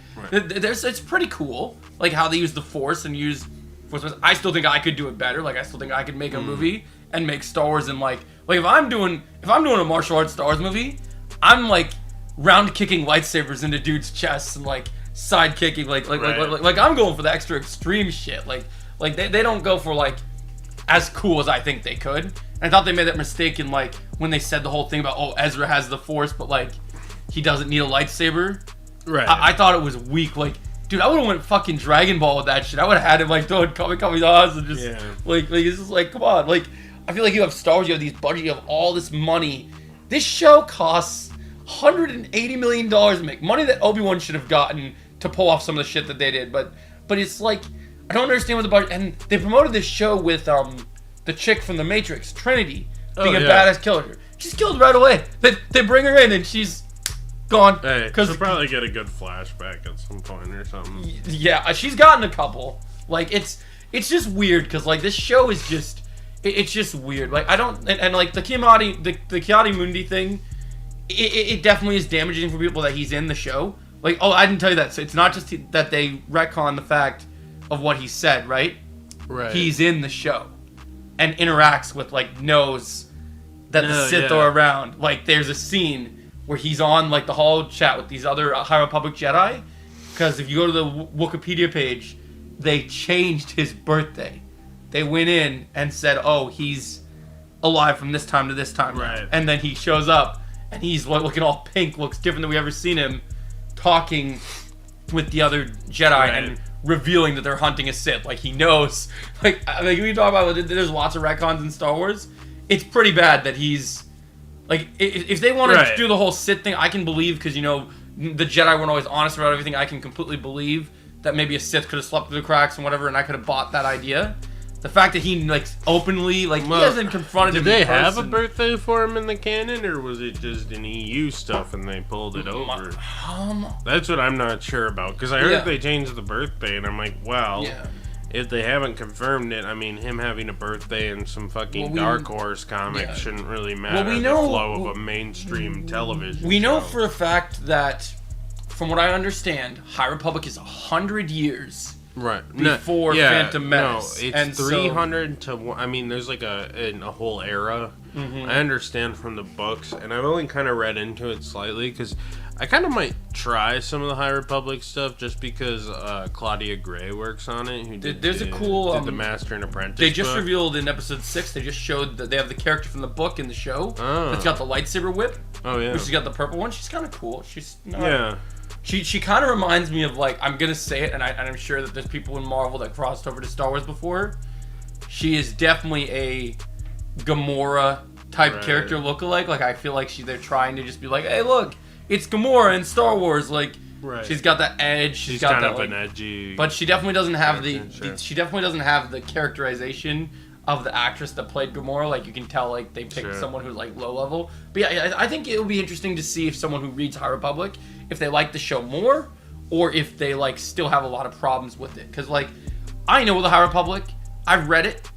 pretty cool. Like, how they use the Force and use Force. I still think I could do it better. Like, I still think I could make a movie and make Star Wars and, like, if I'm doing a martial arts Star Wars movie, I'm, like, round-kicking lightsabers into dudes' chests and, like, side-kicking, like, I'm going for the extra extreme shit. Like they don't go for, like, as cool as I think they could. And I thought they made that mistake in, like, when they said the whole thing about, Ezra has the Force, but, like, he doesn't need a lightsaber. Right. I thought it was weak. Like, dude, I would have went fucking Dragon Ball with that shit. I would have had him, like, throwing Kamikazes and just, like, it's just like, come on. Like, I feel like you have Star Wars, you have these budget, you have all this money. This show costs $180 million to make. Money that Obi-Wan should have gotten to pull off some of the shit that they did. But it's like, I don't understand what the budget... And they promoted this show with the chick from The Matrix, Trinity, being a badass killer. She's killed right away. They bring her in and she's gone. Hey, she'll probably get a good flashback at some point or something. Yeah, she's gotten a couple. Like, it's just weird because, like, this show is just... It's just weird. Like, I don't... And like, the Ki-Adi-Mundi thing, it definitely is damaging for people that he's in the show. Like, I didn't tell you that. So it's not just that they retcon the fact of what he said, right? Right. He's in the show and interacts with, like, knows that the Sith are around. Like, there's a scene where he's on, like, the hall chat with these other High Republic Jedi. Because if you go to the Wikipedia page, they changed his birthday. They went in and said, he's alive from this time to this time. Right. And then he shows up, and he's looking all pink, looks different than we ever seen him, talking with the other Jedi and revealing that they're hunting a Sith. Like, he knows. Like we talk about, there's lots of retcons in Star Wars. It's pretty bad that he's... Like, if they want to do the whole Sith thing, I can believe, because, you know, the Jedi weren't always honest about everything. I can completely believe that maybe a Sith could have slept through the cracks and whatever, and I could have bought that idea. The fact that he, like, openly, like, he hasn't confronted him in person. Did they have a birthday for him in the canon, or was it just an EU stuff and they pulled it over? That's what I'm not sure about, because I heard they changed the birthday, and I'm like, well, if they haven't confirmed it, I mean, him having a birthday in some fucking Dark Horse comic shouldn't really matter the flow of a mainstream television We know show. for a fact that, from what I understand, High Republic is 100 years... Right. Before Phantom Menace. No, it's 300 to... I mean, there's like a whole era. Mm-hmm. I understand from the books, and I've only kind of read into it slightly, because I kind of might try some of the High Republic stuff, just because Claudia Gray works on it. Who did There's a cool... did the Master and Apprentice They just book. Revealed in episode 6, they just showed that they have the character from the book in the show. That's got the lightsaber whip. Oh, yeah. Which has got the purple one. She's kind of cool. She's not... Yeah. She kind of reminds me of, like, I'm gonna say it, and I'm sure that there's people in Marvel that crossed over to Star Wars before. She is definitely a Gamora type character lookalike. Like, I feel like they're trying to just be like, hey, look, it's Gamora in Star Wars. Like, she's got that edge. She's got kind that, of like, an edgy. but she definitely doesn't have she definitely doesn't have the characterization of the actress that played Gamora. Like, you can tell, like, they picked someone who's, like, low level. But yeah, I think it would be interesting to see if someone who reads High Republic, if they like the show more, or if they, like, still have a lot of problems with it. Because, like, I know the High Republic. I've read it.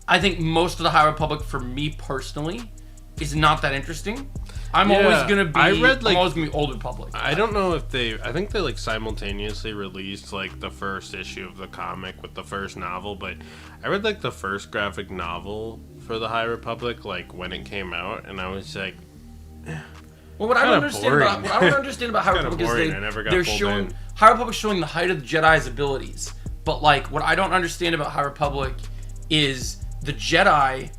I think most of the High Republic, for me personally, is not that interesting. I'm always gonna be. I'm always gonna be Old Republic. I don't know if I think they like simultaneously released like the first issue of the comic with the first novel, but I read like the first graphic novel for the High Republic like when it came out, and I was like, well, what I don't understand about High Republic is they're showing High Republic showing the height of the Jedi's abilities, but like what I don't understand about High Republic is the Jedi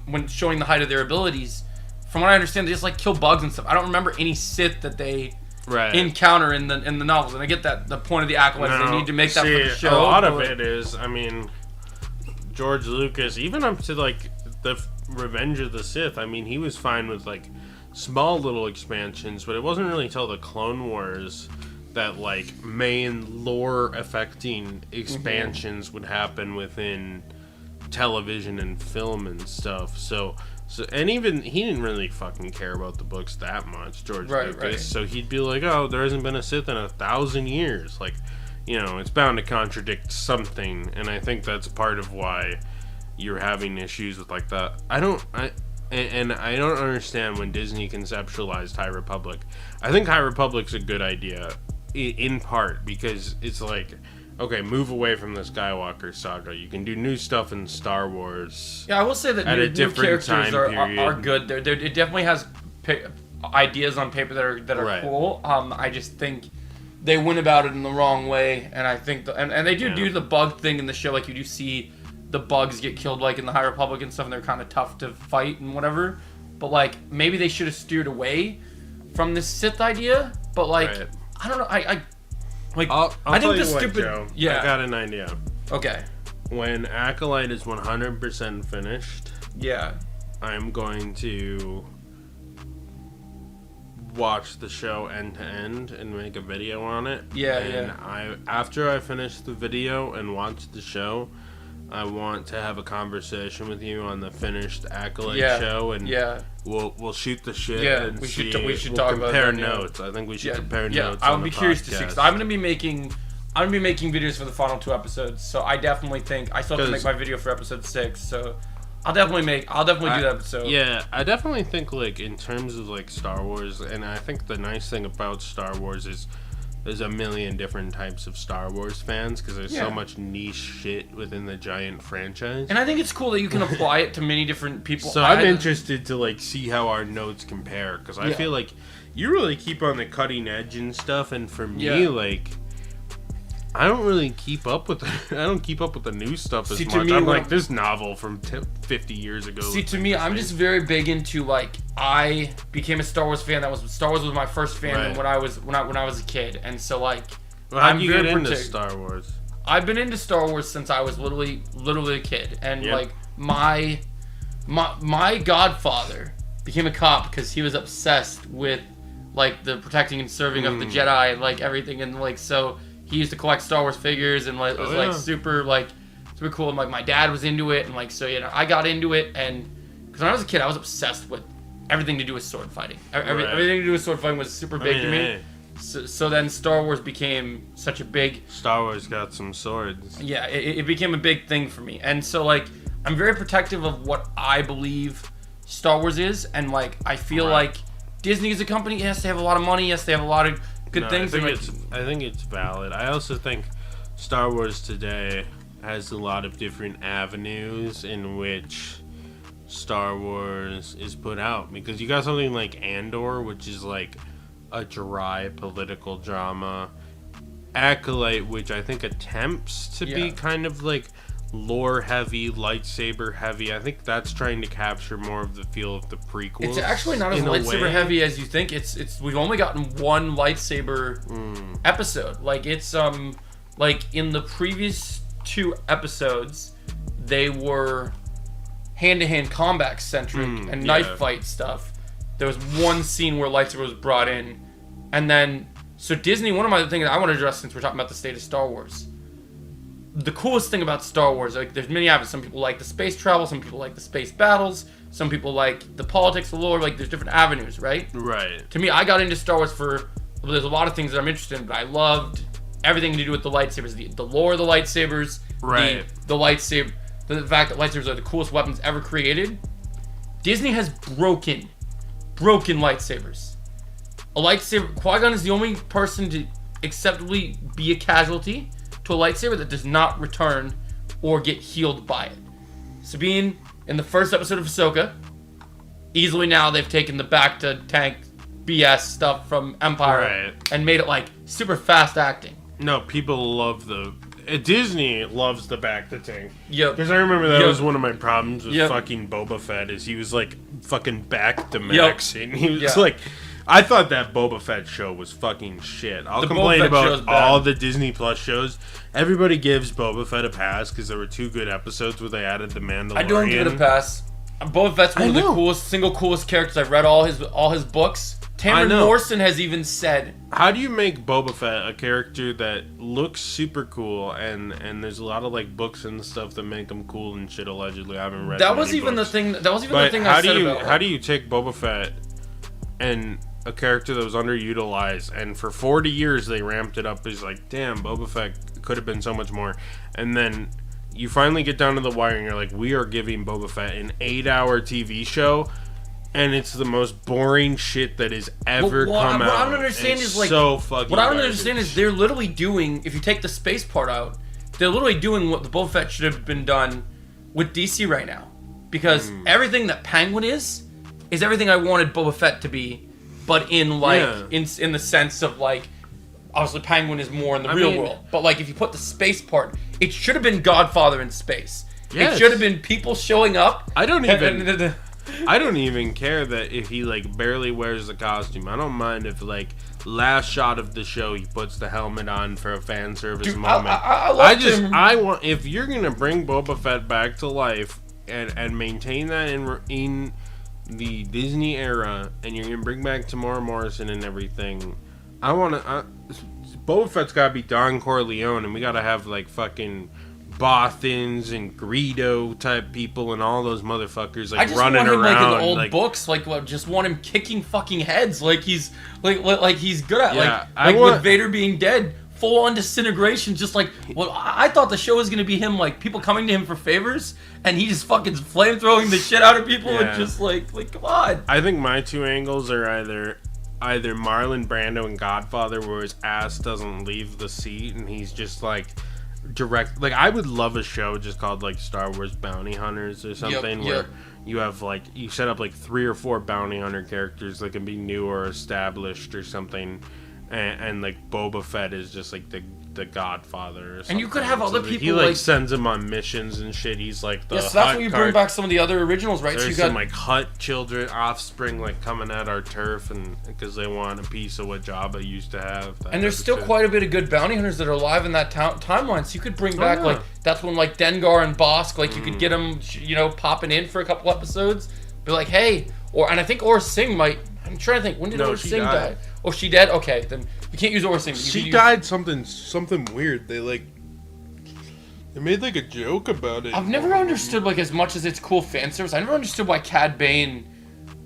when showing the height of their abilities. From what I understand, they just like kill bugs and stuff. I don't remember any Sith that they encounter in the novels, and I get that the point of the acolytes they need to make that for the show. A lot of it is, I mean, George Lucas, even up to like the Revenge of the Sith. I mean, he was fine with like small little expansions, but it wasn't really until the Clone Wars that like main lore affecting expansions would happen within television and film and stuff. So and even he didn't really fucking care about the books that much, George Lucas. Right. So he'd be like, "Oh, there hasn't been a Sith in 1,000 years." Like, you know, it's bound to contradict something, and I think that's part of why you're having issues with like that. I don't understand when Disney conceptualized High Republic. I think High Republic's a good idea, in part because it's like, okay, move away from the Skywalker saga. You can do new stuff in Star Wars. Yeah, I will say that new characters are good. It definitely has ideas on paper that are cool. I just think they went about it in the wrong way, and I think and they do the bug thing in the show. Like, you do see the bugs get killed, like in the High Republic and stuff, and they're kind of tough to fight and whatever. But like, maybe they should have steered away from this Sith idea. But like, I don't know. I think the stupid. Joe, I got an idea. Okay. When Acolyte is 100% finished, I'm going to watch the show end to end and make a video on it. After I finish the video and watch the show, I want to have a conversation with you on the finished Acolyte show, and we'll shoot the shit. And we should talk about compare notes. I think we should compare notes. I would be curious to see, because I'm gonna be making videos for the final 2 episodes. So I definitely think I still have to make my video for episode 6. So I'll definitely do that episode. Yeah, I definitely think like in terms of like Star Wars, and I think the nice thing about Star Wars is there's a million different types of Star Wars fans because there's so much niche shit within the giant franchise. And I think it's cool that you can apply it to many different people. So I'm interested to like see how our notes compare, because I feel like you really keep on the cutting edge and stuff, and for me, like, I don't really keep up with the new stuff as much. I'm like, this novel from 50 years ago. See, to me, I'm just very big into like, I became a Star Wars fan. Star Wars was my first fandom when I was a kid, and so like, how did you get into Star Wars? I've been into Star Wars since I was literally a kid, and like my godfather became a cop because he was obsessed with like the protecting and serving of the Jedi, like everything, and like so. He used to collect Star Wars figures, and like it was like super cool. And like my dad was into it, and like so I got into it, and because when I was a kid, I was obsessed with everything to do with sword fighting. Everything to do with sword fighting was super big to me. So then Star Wars became such a big. Star Wars got some swords. Yeah, it became a big thing for me, and so like I'm very protective of what I believe Star Wars is, and like I feel like Disney is a company. Yes, they have a lot of money. Yes, they have a lot of good things. I think it's valid. I also think Star Wars today has a lot of different avenues in which Star Wars is put out, because you got something like Andor, which is like a dry political drama, Acolyte, which I think attempts to be kind of like lore heavy, lightsaber heavy. I think that's trying to capture more of the feel of the prequels. It's actually not as lightsaber heavy as you think. It's we've only gotten one lightsaber episode. Like it's like in the previous 2 episodes, they were hand-to-hand combat centric and knife fight stuff. There was one scene where lightsaber was brought in, and then so Disney. One of my things I want to address, since we're talking about the state of Star Wars, the coolest thing about Star Wars, like there's many avenues. Some people like the space travel, some people like the space battles, some people like the politics, the lore. Like there's different avenues, right? Right. To me, I got into Star Wars there's a lot of things that I'm interested in, but I loved everything to do with the lightsabers, the lore of the lightsabers, right? The lightsaber, the fact that lightsabers are the coolest weapons ever created. Disney has broken lightsabers. A lightsaber, Qui-Gon is the only person to acceptably be a casualty to a lightsaber that does not return or get healed by it. Sabine, in the first episode of Ahsoka, easily now they've taken the back to tank BS stuff from Empire and made it like super fast acting. No, people love Disney loves the back to tank. Yep. Because I remember that was one of my problems with fucking Boba Fett is he was like fucking back to max. And he was like, I thought that Boba Fett show was fucking shit. I'll complain about all the Disney Plus shows. Everybody gives Boba Fett a pass because there were 2 good episodes where they added the Mandalorian. I don't give it a pass. Boba Fett's one of the coolest characters. I've read all his books. Tamron Morrison has even said, how do you make Boba Fett a character that looks super cool and there's a lot of like books and stuff that make him cool and shit allegedly. I haven't read that was even books. the thing I said about how do you take Boba Fett and a character that was underutilized and for 40 years they ramped it up as like, damn, Boba Fett could have been so much more, and then you finally get down to the wire and you're like, we are giving Boba Fett an 8-hour TV show. And it's the most boring shit that has ever come out. What I don't understand is like so fucking. What I don't understand is they're literally doing. If you take the space part out, they're literally doing what the Boba Fett should have been done with DC right now, because everything that Penguin is everything I wanted Boba Fett to be, but in like in the sense of like, obviously Penguin is more in the real world, but like if you put the space part, it should have been Godfather in space. Yes. It should have been people showing up. I don't even care that if he like barely wears the costume. I don't mind if like last shot of the show he puts the helmet on for a fan service moment. I want, if you're gonna bring Boba Fett back to life and maintain that in the Disney era, and you're gonna bring back Tamora Morrison and everything, Boba Fett's gotta be Don Corleone, and we gotta have like fucking Bothans and Greedo type people and all those motherfuckers like running around. Like in the old books, just want him kicking fucking heads like he's like he's good at with Vader being dead, full on disintegration. Just like, well, I thought the show was gonna be him like people coming to him for favors, and he just fucking flamethrowing the shit out of people and just like come on. I think my 2 angles are either Marlon Brando in Godfather, where his ass doesn't leave the seat and he's just like direct. Like I would love a show just called like Star Wars Bounty Hunters or something, where you have like you set up like 3 or 4 bounty hunter characters that can be new or established or something, and like Boba Fett is just like the Godfather or something. And you could have other people he like sends him on missions and shit. He's like the so that's when you bring back some of the other originals, right? There's some like Hutt children, offspring, like coming at our turf, and because they want a piece of what Jabba used to have. And there's still quite a bit of good bounty hunters that are alive in that timeline, so you could bring back like that's when like Dengar and Bosk, like you could get them, popping in for a couple episodes, be like, hey, and I think Aurra Sing might. I'm trying to think, when did Aurra Sing die? Oh, she dead? Okay, then you can't use Aurra Sing. She died something weird. They made like a joke about it. I've never understood, like, as much as it's cool fan service, I never understood why Cad Bane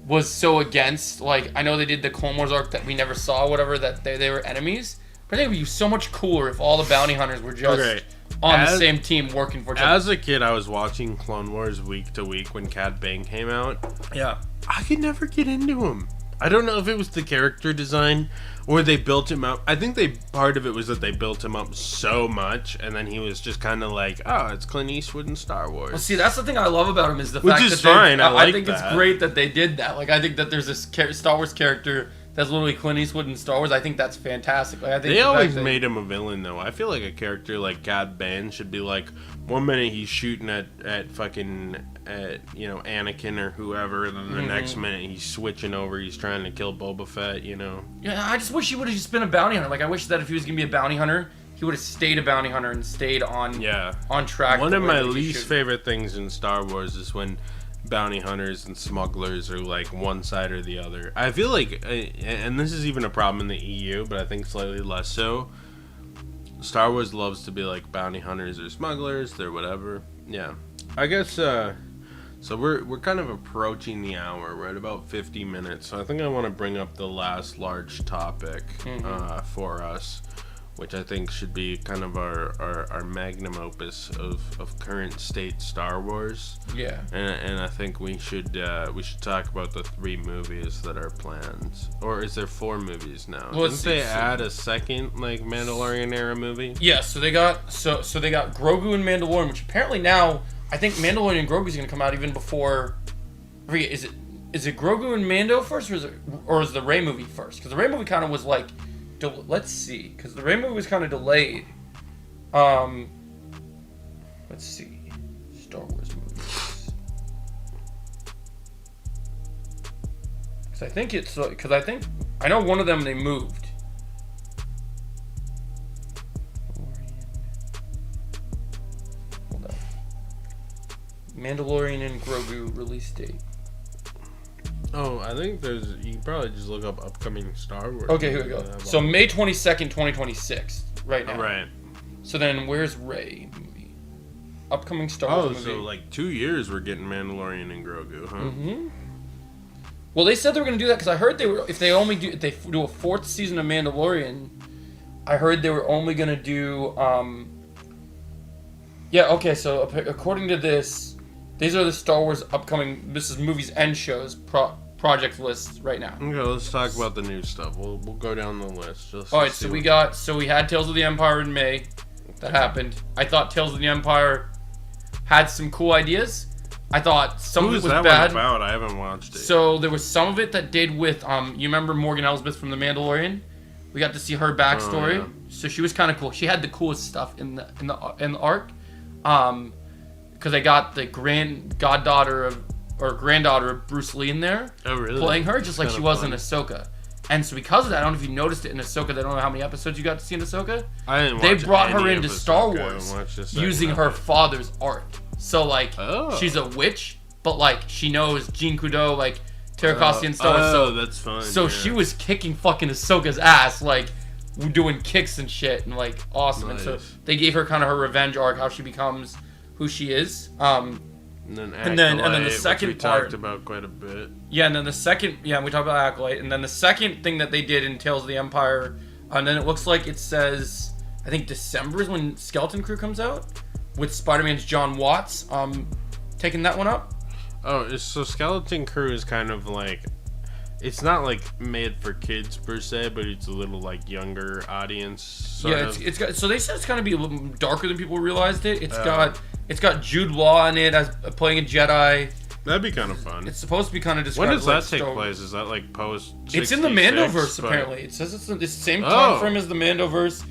was so against, like, I know they did the Clone Wars arc that we never saw, whatever, that they were enemies, but I think it would be so much cooler if all the bounty hunters were just on the same team working for each other. As a kid, I was watching Clone Wars week to week when Cad Bane came out. Yeah. I could never get into him. I don't know if it was the character design or they built him up. I think part of it was that they built him up so much, and then he was just kind of like, oh, it's Clint Eastwood in Star Wars. Well, see, that's the thing I love about him is the fact that which is fine. I think it's great that they did that. Like, I think that there's this Star Wars character that's literally Clint Eastwood in Star Wars. I think that's fantastic. Like, I think they always made him a villain, though. I feel like a character like Cad Bane should be like, one minute he's shooting at fucking Anakin or whoever, and then the next minute he's switching over, he's trying to kill Boba Fett, Yeah, I just wish he would have just been a bounty hunter. Like, I wish that if he was gonna be a bounty hunter, he would have stayed a bounty hunter and stayed on track. One of my least favorite things in Star Wars is when bounty hunters and smugglers are like one side or the other. I feel like, and this is even a problem in the EU, but I think slightly less so. Star Wars loves to be like bounty hunters or smugglers. They're whatever. Yeah. I guess, so we're kind of approaching the hour. We're at about 50 minutes. So I think I want to bring up the last large topic for us, which I think should be kind of our magnum opus of current state Star Wars. Yeah. And I think we should talk about the 3 movies that are planned. Or is there 4 movies now? Well, Didn't they add a second like Mandalorian era movie? Yeah, so they got Grogu and Mandalorian, which apparently now I think Mandalorian and Grogu is going to come out even before. I forget, is it Grogu and Mando first, or is the Rey movie first? Because the Rey movie kind of was like, let's see, because the Rey movie was kind of delayed. Let's see, Star Wars movies. Because I know one of them they moved. Mandalorian and Grogu release date. Oh, I think you can probably just look up upcoming Star Wars. Okay, here we go. So May 22nd, 2026, right now. Right. So then where's Rey movie? Upcoming Star Wars movie. Oh, so like 2 years we're getting Mandalorian and Grogu, huh? Mm-hmm. Well, they said they were going to do that because I heard if they do a 4th season of Mandalorian, I heard they were only going to do, yeah, okay, so according to this, these are the Star Wars upcoming, this is movies and shows project lists right now. Okay, let's talk about the new stuff. We'll go down the list. Alright, so we had Tales of the Empire in May. That happened. I thought Tales of the Empire had some cool ideas. I thought some of it was bad. Who is that one about? I haven't watched it. So there was some of it that did with you remember Morgan Elsbeth from The Mandalorian? We got to see her backstory. Oh, yeah. So she was kind of cool. She had the coolest stuff in the arc. Because I got the granddaughter of Bruce Lee in there. Oh, really? Playing her just like she was in Ahsoka. And so because of that, I don't know if you noticed it in Ahsoka. They don't know how many episodes you got to see in Ahsoka. I didn't watch They brought her any into of Star Ahsoka. Wars using her father's art. So like, she's a witch, but like she knows Jean Kudo, like Terracostian Star Wars. So that's fun. So she was kicking fucking Ahsoka's ass, like doing kicks and shit, and like awesome. Nice. And so they gave her kind of her revenge arc, how she becomes who she is. And then the second which we talked about quite a bit. Yeah, and then the second, we talked about Acolyte, and then the second thing that they did in Tales of the Empire, and then it looks like it says, I think December is when Skeleton Crew comes out, with Spider-Man's John Watts, taking that one up. Oh, so Skeleton Crew is kind of like, it's not like made for kids per se, but it's a little like younger audience. It's got. So they said it's gonna be a little darker than people realized it. It's got Jude Law in it as playing a Jedi. That'd be kind of fun. It's supposed to be kind of described. When does that take place? Is that like post? It's in the Mandoverse apparently. It says it's the same time frame as the Mandoverse.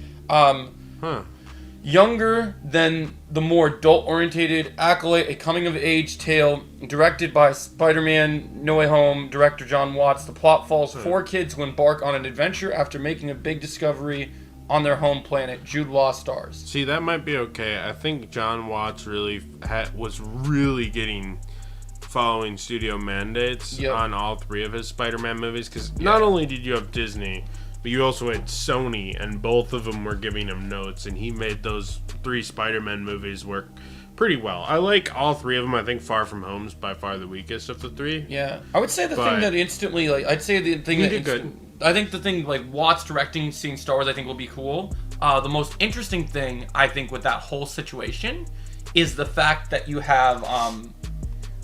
Younger than the more adult-oriented Acolyte, a coming-of-age tale directed by Spider-Man No Way Home director John Watts. The plot follows 4 kids who embark on an adventure after making a big discovery on their home planet. Jude Law stars. See, that might be okay. I think John Watts really was really getting following studio mandates on all 3 of his Spider-Man movies, because not only did you have Disney, but you also had Sony, and both of them were giving him notes, and he made those 3 Spider-Man movies work pretty well. I like all 3 of them. I think Far From Home's by far the weakest of the 3. Yeah, I would say the thing that instantly, like, I'd say the thing that I think the thing like Watts directing, seeing Star Wars, I think will be cool. The most interesting thing I think with that whole situation is the fact that you have, I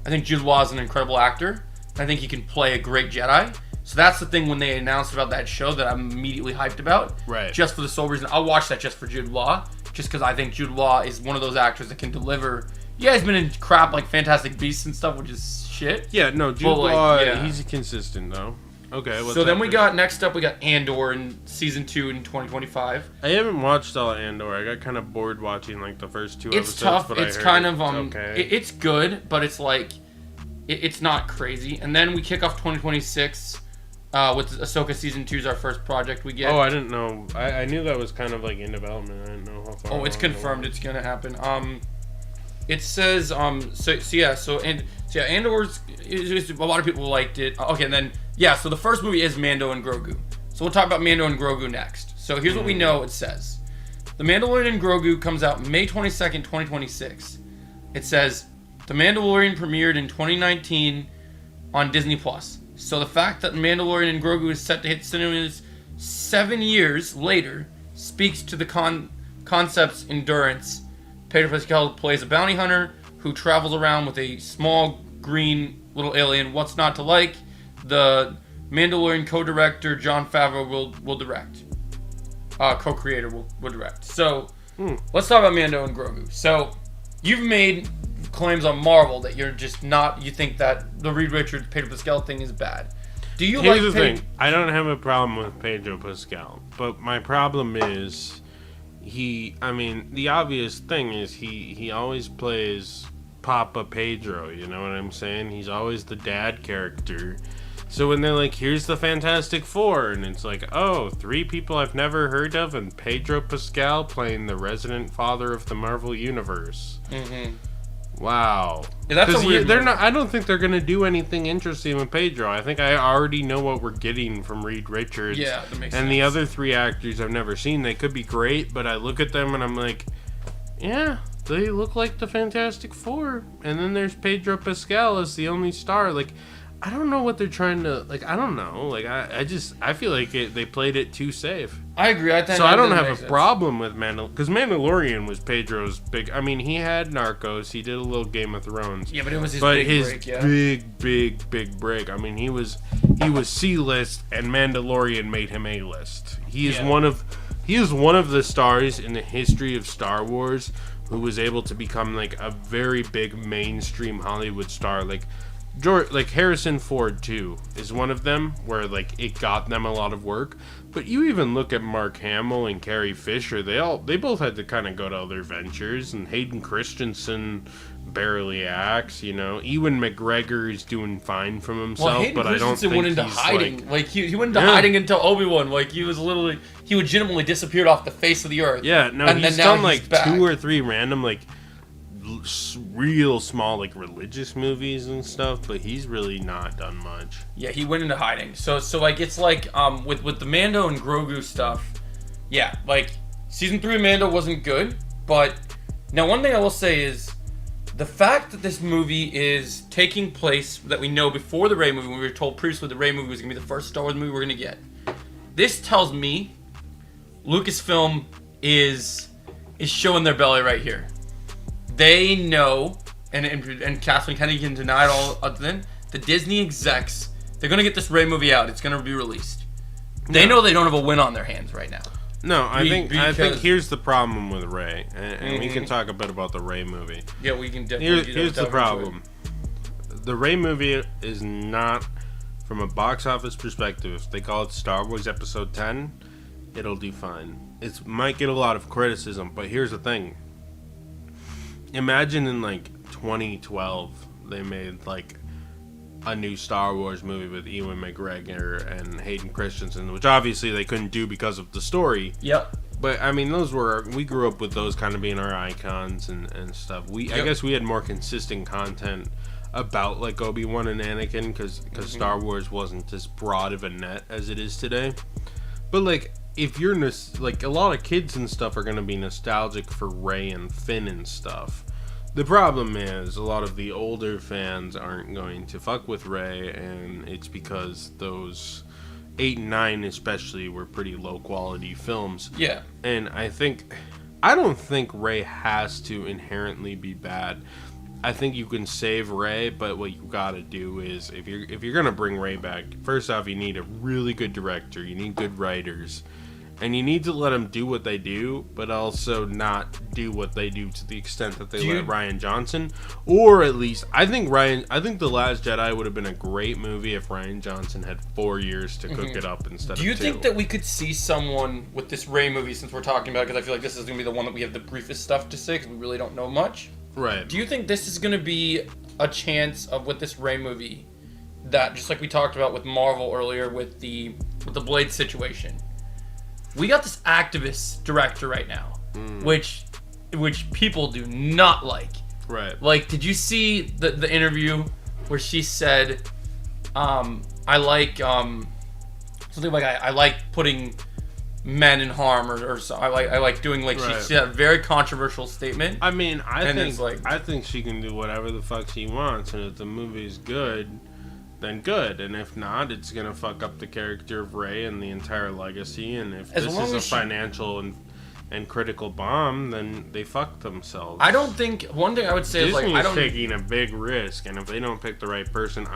think Jude Law is an incredible actor. I think he can play a great Jedi. So that's the thing when they announced about that show that I'm immediately hyped about. Right. Just for the sole reason. I'll watch that just for Jude Law. Just because I think Jude Law is one of those actors that can deliver. Yeah, he's been in crap like Fantastic Beasts and stuff, which is shit. Yeah, no, Jude Law, he's consistent though. Okay. So then next up we got Andor in season 2 in 2025. I haven't watched all of Andor. I got kind of bored watching like the first 2 episodes. It's tough. But it's kind of it's good, but it's like it's not crazy. And then we kick off 2026 with Ahsoka season 2 is our first project we get. Oh, I didn't know. I knew that was kind of like in development. I didn't know how far. Oh, it's confirmed. It's gonna happen. It says Andor's a lot of people liked it. Okay, and then so the first movie is Mando and Grogu. So we'll talk about Mando and Grogu next. So here's what we know. It says The Mandalorian and Grogu comes out May 22nd, 2026. It says, The Mandalorian premiered in 2019 on Disney+. So the fact that Mandalorian and Grogu is set to hit cinemas 7 years later speaks to the concept's endurance. Pedro Pascal plays a bounty hunter who travels around with a small green little alien. What's not to like? The Mandalorian co-director Jon Favreau will direct. Co-creator will direct. So, let's talk about Mando and Grogu. So, you've made claims on Marvel that you're just not... You think that the Reed Richards, Pedro Pascal thing is bad. Do you Here's the thing. I don't have a problem with Pedro Pascal. But my problem is... the obvious thing is he always plays Papa Pedro, you know what I'm saying? He's always the dad character. So when they're like, here's the Fantastic Four, and it's like, oh, 3 people I've never heard of, and Pedro Pascal playing the resident father of the Marvel Universe. Mm-hmm. Wow. Yeah, that's a weird they're not. I don't think they're gonna do anything interesting with Pedro. I think I already know what we're getting from Reed Richards. Yeah, that makes sense. And the other 3 actors I've never seen. They could be great, but I look at them and I'm like, yeah, they look like the Fantastic Four. And then there's Pedro Pascal as the only star. Like, I don't know what they're trying to, like, I don't know. Like, I feel like they played it too safe. I agree. I don't have a problem with because Mandalorian was Pedro's big, he had Narcos, he did a little Game of Thrones. Yeah, but it was his big break, yeah. big break. He was C-list, and Mandalorian made him A-list. He is one of the stars in the history of Star Wars who was able to become, like, a very big mainstream Hollywood star. Like Harrison Ford too is one of them where, like, it got them a lot of work. But you even look at Mark Hamill and Carrie Fisher, they both had to kind of go to other ventures, and Hayden Christensen barely acts, you know. Ewan McGregor is doing fine from himself, Hayden but Christensen I don't think went into he's hiding. Like he went into hiding until Obi-Wan. Like he legitimately disappeared off the face of the earth. Yeah, no, and he's done like back. 2 or 3 random, like, real small, like, religious movies and stuff, but he's really not done much. Yeah, he went into hiding. So like, it's like with the Mando and Grogu stuff. Yeah, like, season 3 of Mando wasn't good, but now one thing I will say is the fact that this movie is taking place that we know before the Rey movie, when we were told previously the Rey movie was gonna be the first Star Wars movie we're gonna get. This tells me Lucasfilm is showing their belly right here. They know, and Kathleen Kennedy can deny it all other than the Disney execs, they're going to get this Rey movie out. It's going to be released. They know they don't have a win on their hands right now. No, I think here's the problem with Rey, and we can talk a bit about the Rey movie. Yeah, we can definitely Here's the problem. The Rey movie is not, from a box office perspective, if they call it Star Wars Episode 10, it'll do fine. It might get a lot of criticism, but here's the thing. Imagine in, like, 2012, they made, like, a new Star Wars movie with Ewan McGregor and Hayden Christensen, which obviously they couldn't do because of the story. Yep. But, we grew up with those kind of being our icons and stuff. I guess we had more consistent content about, like, Obi-Wan and Anakin, because Star Wars wasn't as broad of a net as it is today. But, like, if you're like, a lot of kids and stuff are going to be nostalgic for Rey and Finn and stuff. The problem is a lot of the older fans aren't going to fuck with Rey, and it's because those 8 and 9 especially were pretty low quality films. Yeah. And I don't think Rey has to inherently be bad. I think you can save Rey, but what you gotta do is, if you're gonna bring Rey back, first off, you need a really good director, you need good writers, and you need to let them do what they do, but also not do what they do to the extent that they let Rian Johnson. Or at least, I think The Last Jedi would have been a great movie if Rian Johnson had 4 years to cook it up instead of 2. Do you think that we could see someone with this Rey movie, since we're talking about it, because I feel like this is gonna be the one that we have the briefest stuff to say, because we really don't know much. Right. Do you think this is going to be a chance of, with this Rey movie, that, just like we talked about with Marvel earlier with the Blade situation, we got this activist director right now, which people do not like. Right. Like, did you see the interview where she said, I like something like I like putting men in harm or so. I like doing like Right. she's a very controversial statement. I mean, And it's like- I think she can do whatever the fuck she wants, and if the movie's good, then good, and if not, it's gonna fuck up the character of Rey and the entire legacy. And if As this long is a as she- financial and critical bomb, then they fucked themselves. I don't think one thing I would say is like Disney's I don't. taking a big risk, and if they don't pick the right person,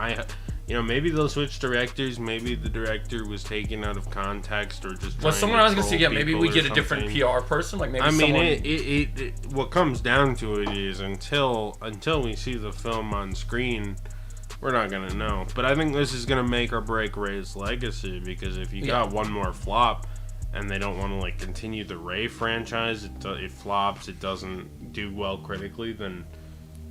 maybe they'll switch directors. Maybe the director was taken out of context, or just. Well, trying someone to I was gonna say, troll yeah, maybe people we or get a different something. PR person, like maybe I mean, someone. what comes down to it is until we see the film on screen, we're not gonna know. But I think this is gonna make or break Rey's legacy, because if you got one more flop, and they don't want to like continue the Rey franchise, it flops, it doesn't do well critically, then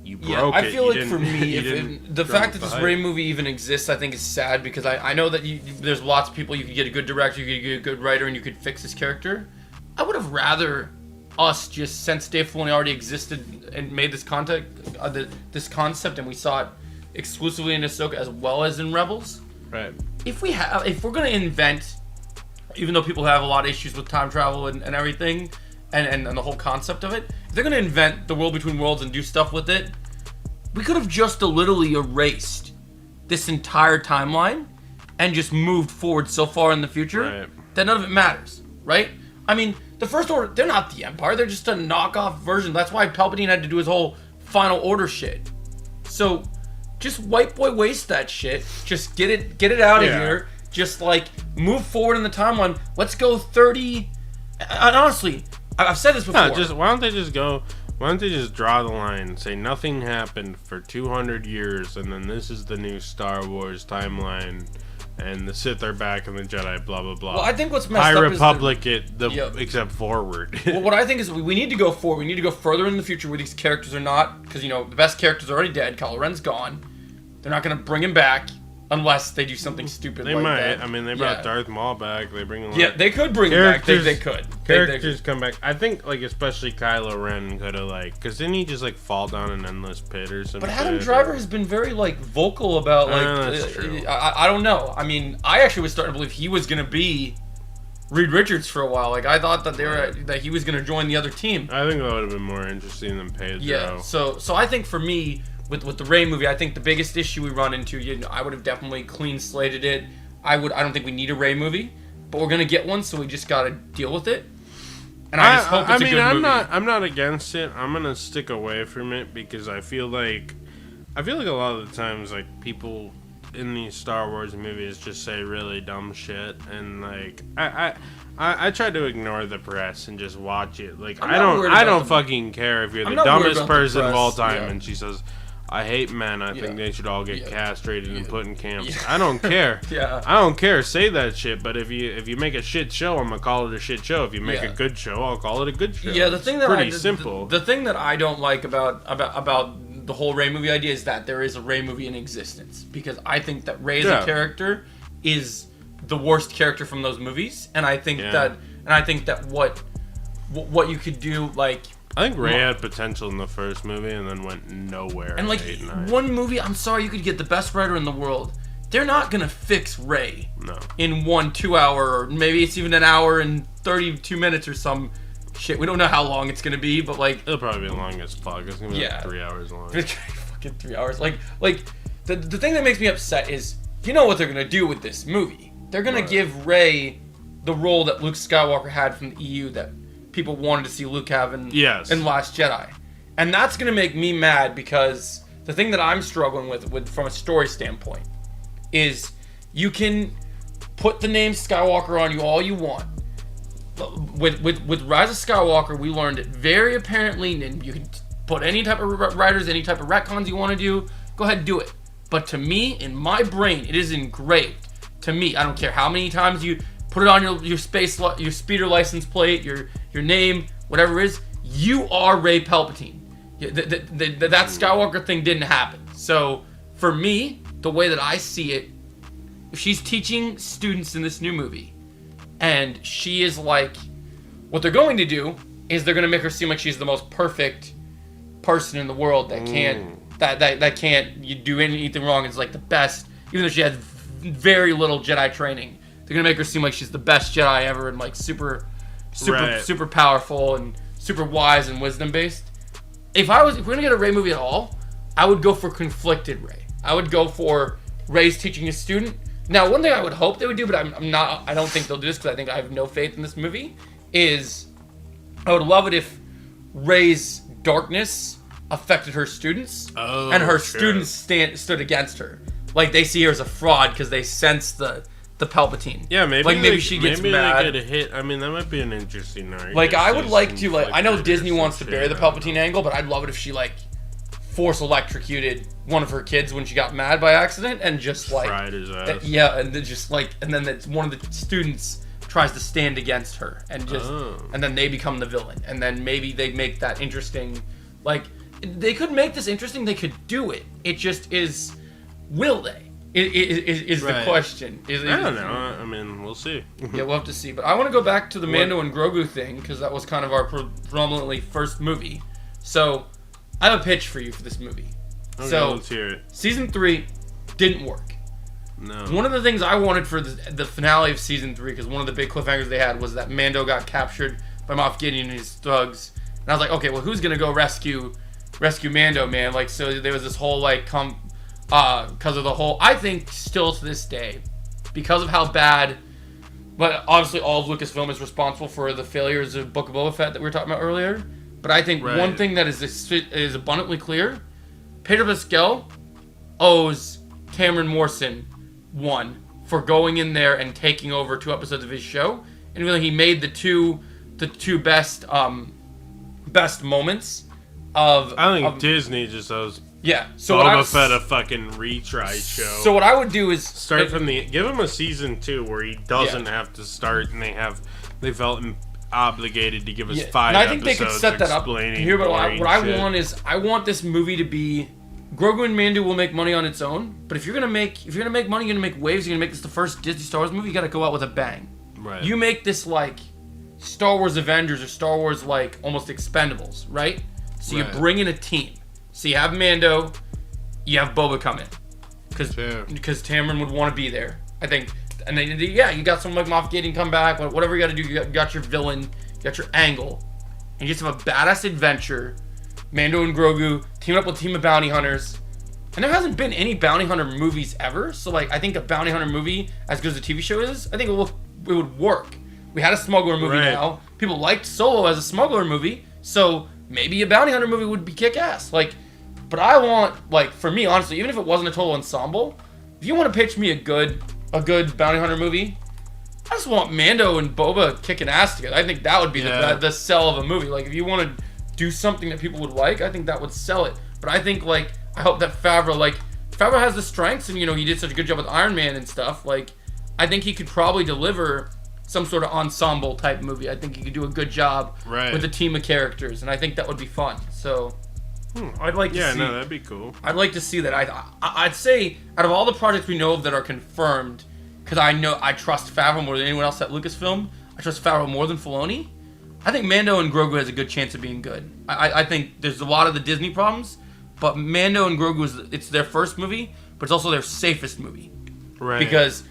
you broke it. I feel You like didn't- for me, you if didn't the grow fact with that the this Rey hype. movie even exists, I think is sad because I know that there's lots of people. You could get a good director, you could get a good writer, and you could fix this character. I would have rather us just, since Dave Filoni already existed and made this this concept, and we saw it exclusively in Ahsoka as well as in Rebels. Right. If we're gonna invent, even though people have a lot of issues with time travel and everything, and the whole concept of it, if they're gonna invent the world between worlds and do stuff with it, we could have just literally erased this entire timeline and just moved forward so far in the future Right. that none of it matters, right? I mean, the First Order, they're not the Empire, they're just a knockoff version. That's why Palpatine had to do his whole Final Order shit. So just white boy waste that shit. Just get it out of here. Just like move forward in the timeline. Let's go 30. And honestly, I've said this before. No, why don't they just draw the line and say nothing happened for 200 years, and then this is the new Star Wars timeline, and the Sith are back and the Jedi, blah blah blah. Well, I think what's messed High up Republic is except forward. well, what I think is we need to go forward. We need to go further in the future where these characters are not, because the best characters are already dead. Kylo Ren's gone. They're not going to bring him back unless they do something stupid. They like might. that. I mean, they brought Darth Maul back. They bring a lot. Yeah, they could bring him back. They Characters- could. Characters come back. I think, like, especially Kylo Ren could have, like, because didn't he just, like, fall down an endless pit or something? But Adam Driver has been very like vocal about like that's true. I don't know. I mean, I actually was starting to believe he was gonna be Reed Richards for a while. Like I thought that that he was gonna join the other team. I think that would have been more interesting than Pedro. Yeah. So I think for me with the Rey movie, I think the biggest issue we run into, I would have definitely clean slated it. I don't think we need a Rey movie, but we're gonna get one, so we just gotta deal with it. And I just hope it's a good movie. I'm not against it. I'm gonna stick away from it because I feel like a lot of the times, like, people in these Star Wars movies just say really dumb shit, and like I try to ignore the press and just watch it. Like I don't fucking care if you're the dumbest person of all time and she says, I hate men. I think they should all get castrated and put in camps. I don't care. I don't care. Say that shit. But if you make a shit show, I'm gonna call it a shit show. If you make a good show, I'll call it a good show. Yeah, the thing that pretty simple. The thing that I don't like about the whole Rey movie idea is that there is a Rey movie in existence, because I think that Rey as a character is the worst character from those movies, and I think that what you could do, like. I think Rey had potential in the first movie and then went nowhere. And like one movie, I'm sorry, you could get the best writer in the world. They're not gonna fix Rey in 1-2 hour, or maybe it's even an hour and 32 minutes or some shit. We don't know how long it's gonna be, but like it'll probably be long as fuck. It's gonna be like 3 hours long. Fucking 3 hours. Like the thing that makes me upset is, you know what they're gonna do with this movie? They're gonna give Rey the role that Luke Skywalker had from the EU that people wanted to see Luke have in Last Jedi. And that's going to make me mad, because the thing that I'm struggling with from a story standpoint is you can put the name Skywalker on you all you want. With Rise of Skywalker, we learned it very apparently, and you can put any type of writers, any type of retcons you want to do, go ahead and do it. But to me, in my brain, it is engraved. To me, I don't care how many times you put it on your speeder license plate, your name, whatever it is, you are Rey Palpatine. That Skywalker thing didn't happen. So for me, the way that I see it, if she's teaching students in this new movie, and she is like, what they're going to do is they're going to make her seem like she's the most perfect person in the world that can't that can't do anything wrong. It's like the best, even though she has very little Jedi training. they're gonna make her seem like she's the best Jedi ever and like super powerful and super wise and wisdom based. If we're gonna get a Rey movie at all, I would go for conflicted Rey. I would go for Rey's teaching a student. Now, one thing I would hope they would do, but I don't think they'll do this because I have no faith in this movie, is I would love it if Rey's darkness affected her students, and her students stood against her. Like, they see her as a fraud because they sense the Palpatine. Yeah, maybe. Like, maybe she gets mad. They get a hit. I mean, that might be an interesting arc. Like, I would like to, like, I know Disney wants to bury the Palpatine angle, but I'd love it if she, like, force electrocuted one of her kids when she got mad by accident and just, like... fried his ass. Yeah, and then just, like... And then one of the students tries to stand against her and just... And then they become the villain. And then maybe they make that interesting... Like, they could make this interesting. They could do it. It just is... Will they? Is the question. I don't know. I mean, we'll see. Yeah, we'll have to see. But I want to go back to the Mando and Grogu thing because that was kind of our predominantly first movie. So... I have a pitch for you for this movie. Okay, so, let's hear it. Season 3 didn't work. No. One of the things I wanted for the finale of Season 3, because one of the big cliffhangers they had was that Mando got captured by Moff Gideon and his thugs. And I was like, okay, well, who's going to go rescue Mando, man? Like, so there was this whole, like, because of the whole... I think, still to this day, because of how bad... But obviously all of Lucasfilm is responsible for the failures of Book of Boba Fett that we were talking about earlier. But I think one thing that is abundantly clear, Pedro Pascal owes Cameron Morrison one for going in there and taking over 2 episodes of his show, and really he made the two best moments of. I think Disney just owes. Yeah, so Boba Fett a fucking retry show. So what I would do is start from give him a season 2 where he doesn't have to start, and they felt obligated to give us 5 and I think they could set that up here, but what I want is I want this movie to be Grogu and Mando will make money on its own, but if you're gonna make money, you're gonna make waves, you're gonna make this the first Disney Star Wars movie, you gotta go out with a bang. Right. You make this like Star Wars Avengers or Star Wars like almost Expendables, right? So you bring in a team. So you have Mando, you have Boba come in, because Tamron would want to be there, I think. And then, you got someone like Moff Gideon come back, whatever you got to do, you got your villain, you got your angle. And you just have a badass adventure. Mando and Grogu team up with a team of bounty hunters. And there hasn't been any bounty hunter movies ever. So, like, I think a bounty hunter movie, as good as a TV show is, I think it would work. We had a smuggler movie now. People liked Solo as a smuggler movie. So, maybe a bounty hunter movie would be kick-ass. Like, but I want, like, for me, honestly, even if it wasn't a total ensemble, if you want to pitch me a good bounty hunter movie, I just want Mando and Boba kicking ass together. I think that would be the sell of a movie. Like, if you want to do something that people would like, I think that would sell it. But I think, like, I hope that Favreau has the strengths, and, you know, he did such a good job with Iron Man and stuff. Like, I think he could probably deliver some sort of ensemble type movie. I think he could do a good job with a team of characters, and I think that would be fun. So, I'd like to see... Yeah, no, that'd be cool. I'd like to see that. I'd say, out of all the projects we know of that are confirmed, because I trust Favreau more than anyone else at Lucasfilm, I trust Favreau more than Filoni, I think Mando and Grogu has a good chance of being good. I think there's a lot of the Disney problems, but Mando and Grogu, it's their first movie, but it's also their safest movie. Right. Because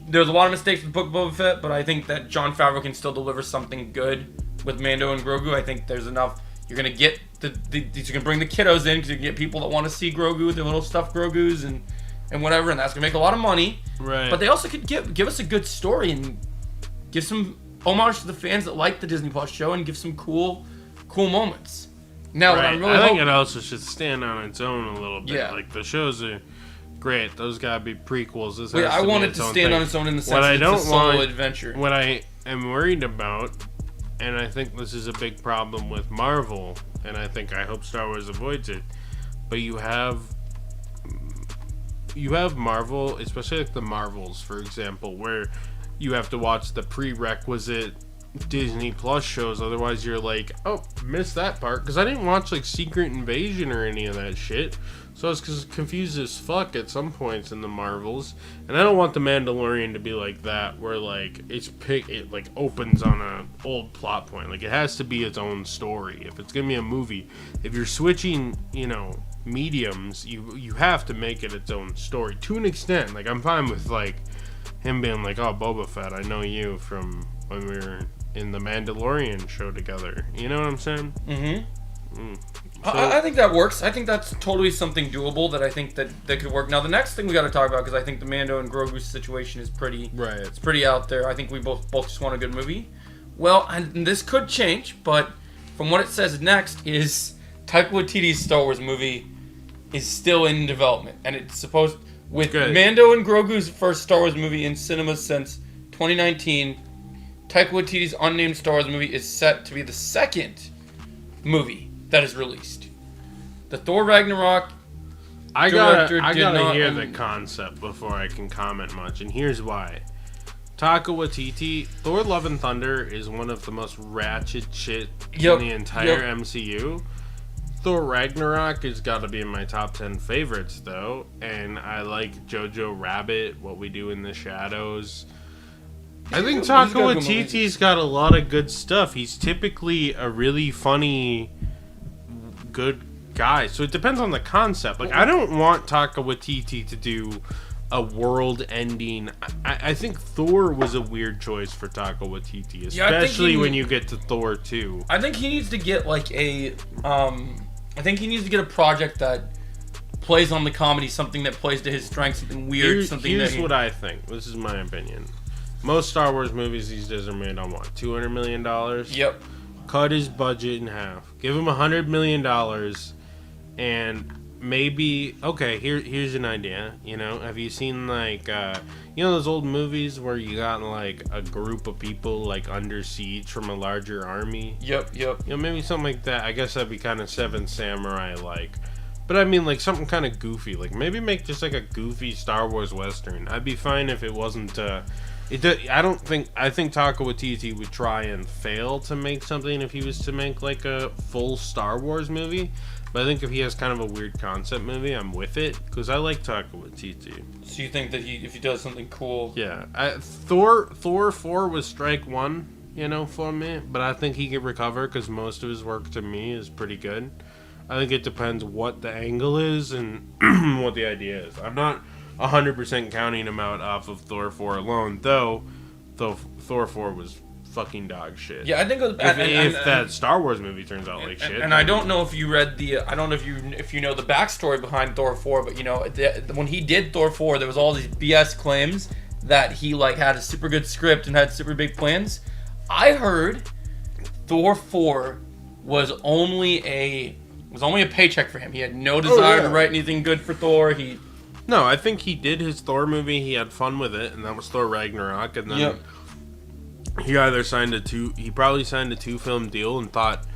there's a lot of mistakes with Book of Boba Fett, but I think that Jon Favreau can still deliver something good with Mando and Grogu. I think there's enough... You're going to get you can bring the kiddos in because you can get people that want to see Grogu with their little stuffed Grogus and whatever, and that's going to make a lot of money. Right. But they also could give us a good story and give some homage to the fans that like the Disney Plus show and give some cool moments. Now, I think it also should stand on its own a little bit. Yeah. Like, the shows are great. Those gotta be prequels. I want it to stand on its own in the sense that it's a solo adventure. What I am worried about, and I think this is a big problem with Marvel, and I hope Star Wars avoids it, but you have Marvel, especially like the Marvels, for example, where you have to watch the prerequisite Disney Plus shows, otherwise you're like, oh, missed that part, because I didn't watch like Secret Invasion or any of that shit, so I was confused as fuck at some points in the Marvels, and I don't want the Mandalorian to be like that, where like it like opens on a old plot point. Like, it has to be its own story. If it's gonna be a movie, if you're switching, you know, mediums, you have to make it its own story to an extent. Like, I'm fine with like him being like, "Oh, Boba Fett, I know you from when we were in the Mandalorian show together." You know what I'm saying? Mm-hmm. So, I think that works. I think that's totally something doable that I think that could work. Now, the next thing we got to talk about, because I think the Mando and Grogu situation is pretty, right. It's pretty out there. I think we both just want a good movie. Well, and this could change, but from what it says next is Taika Waititi's Star Wars movie is still in development, and it's supposed with Mando and Grogu's first Star Wars movie in cinemas since 2019. Taika Waititi's unnamed Star Wars movie is set to be the second movie that is released. The Thor Ragnarok I gotta hear the concept before I can comment much, and here's why. Taika Waititi, Thor Love and Thunder is one of the most ratchet shit in the entire MCU. Thor Ragnarok has got to be in my top 10 favorites, though, and I like Jojo Rabbit, What We Do in the Shadows. I think Taika Waititi's got a lot of good stuff. He's typically a really funny, good guy. So it depends on the concept. Like, I don't want Taika Waititi to do a world-ending... I think Thor was a weird choice for Taika Waititi, especially when you get to Thor 2. I think he needs to get, like, a... I think he needs to get a project that plays on the comedy, something that plays to his strengths, something weird, Here's what I think. This is my opinion. Most Star Wars movies these days are made on what? $200 million? Yep. Cut his budget in half. Give him $100 million, and maybe... Okay, here's an idea. You know, have you seen, like, you know those old movies where you got, like, a group of people, like, under siege from a larger army? Yep. You know, maybe something like that. I guess that'd be kind of Seven Samurai-like. But I mean, like, something kind of goofy. Like, maybe make just, like, a goofy Star Wars Western. I'd be fine if it wasn't, I think Taika Waititi would try and fail to make something if he was to make, like, a full Star Wars movie. But I think if he has kind of a weird concept movie, I'm with it, because I like Taika Waititi. So you think that if he does something cool... Yeah. Thor 4 was strike one, you know, for me. But I think he could recover, because most of his work, to me, is pretty good. I think it depends what the angle is and what the idea is. I'm not 100% counting him out off of Thor 4 alone, though Thor 4 was fucking dog shit. Yeah, I think if that Star Wars movie turns out like shit. And I don't know if you read I don't know if you know the backstory behind Thor 4, but you know when he did Thor 4, there was all these BS claims that he like had a super good script and had super big plans. I heard Thor 4 was only a paycheck for him. He had no desire to write anything good for Thor. No, I think he did his Thor movie. He had fun with it, and that was Thor Ragnarok. And then he either he probably signed a 2-film deal and thought,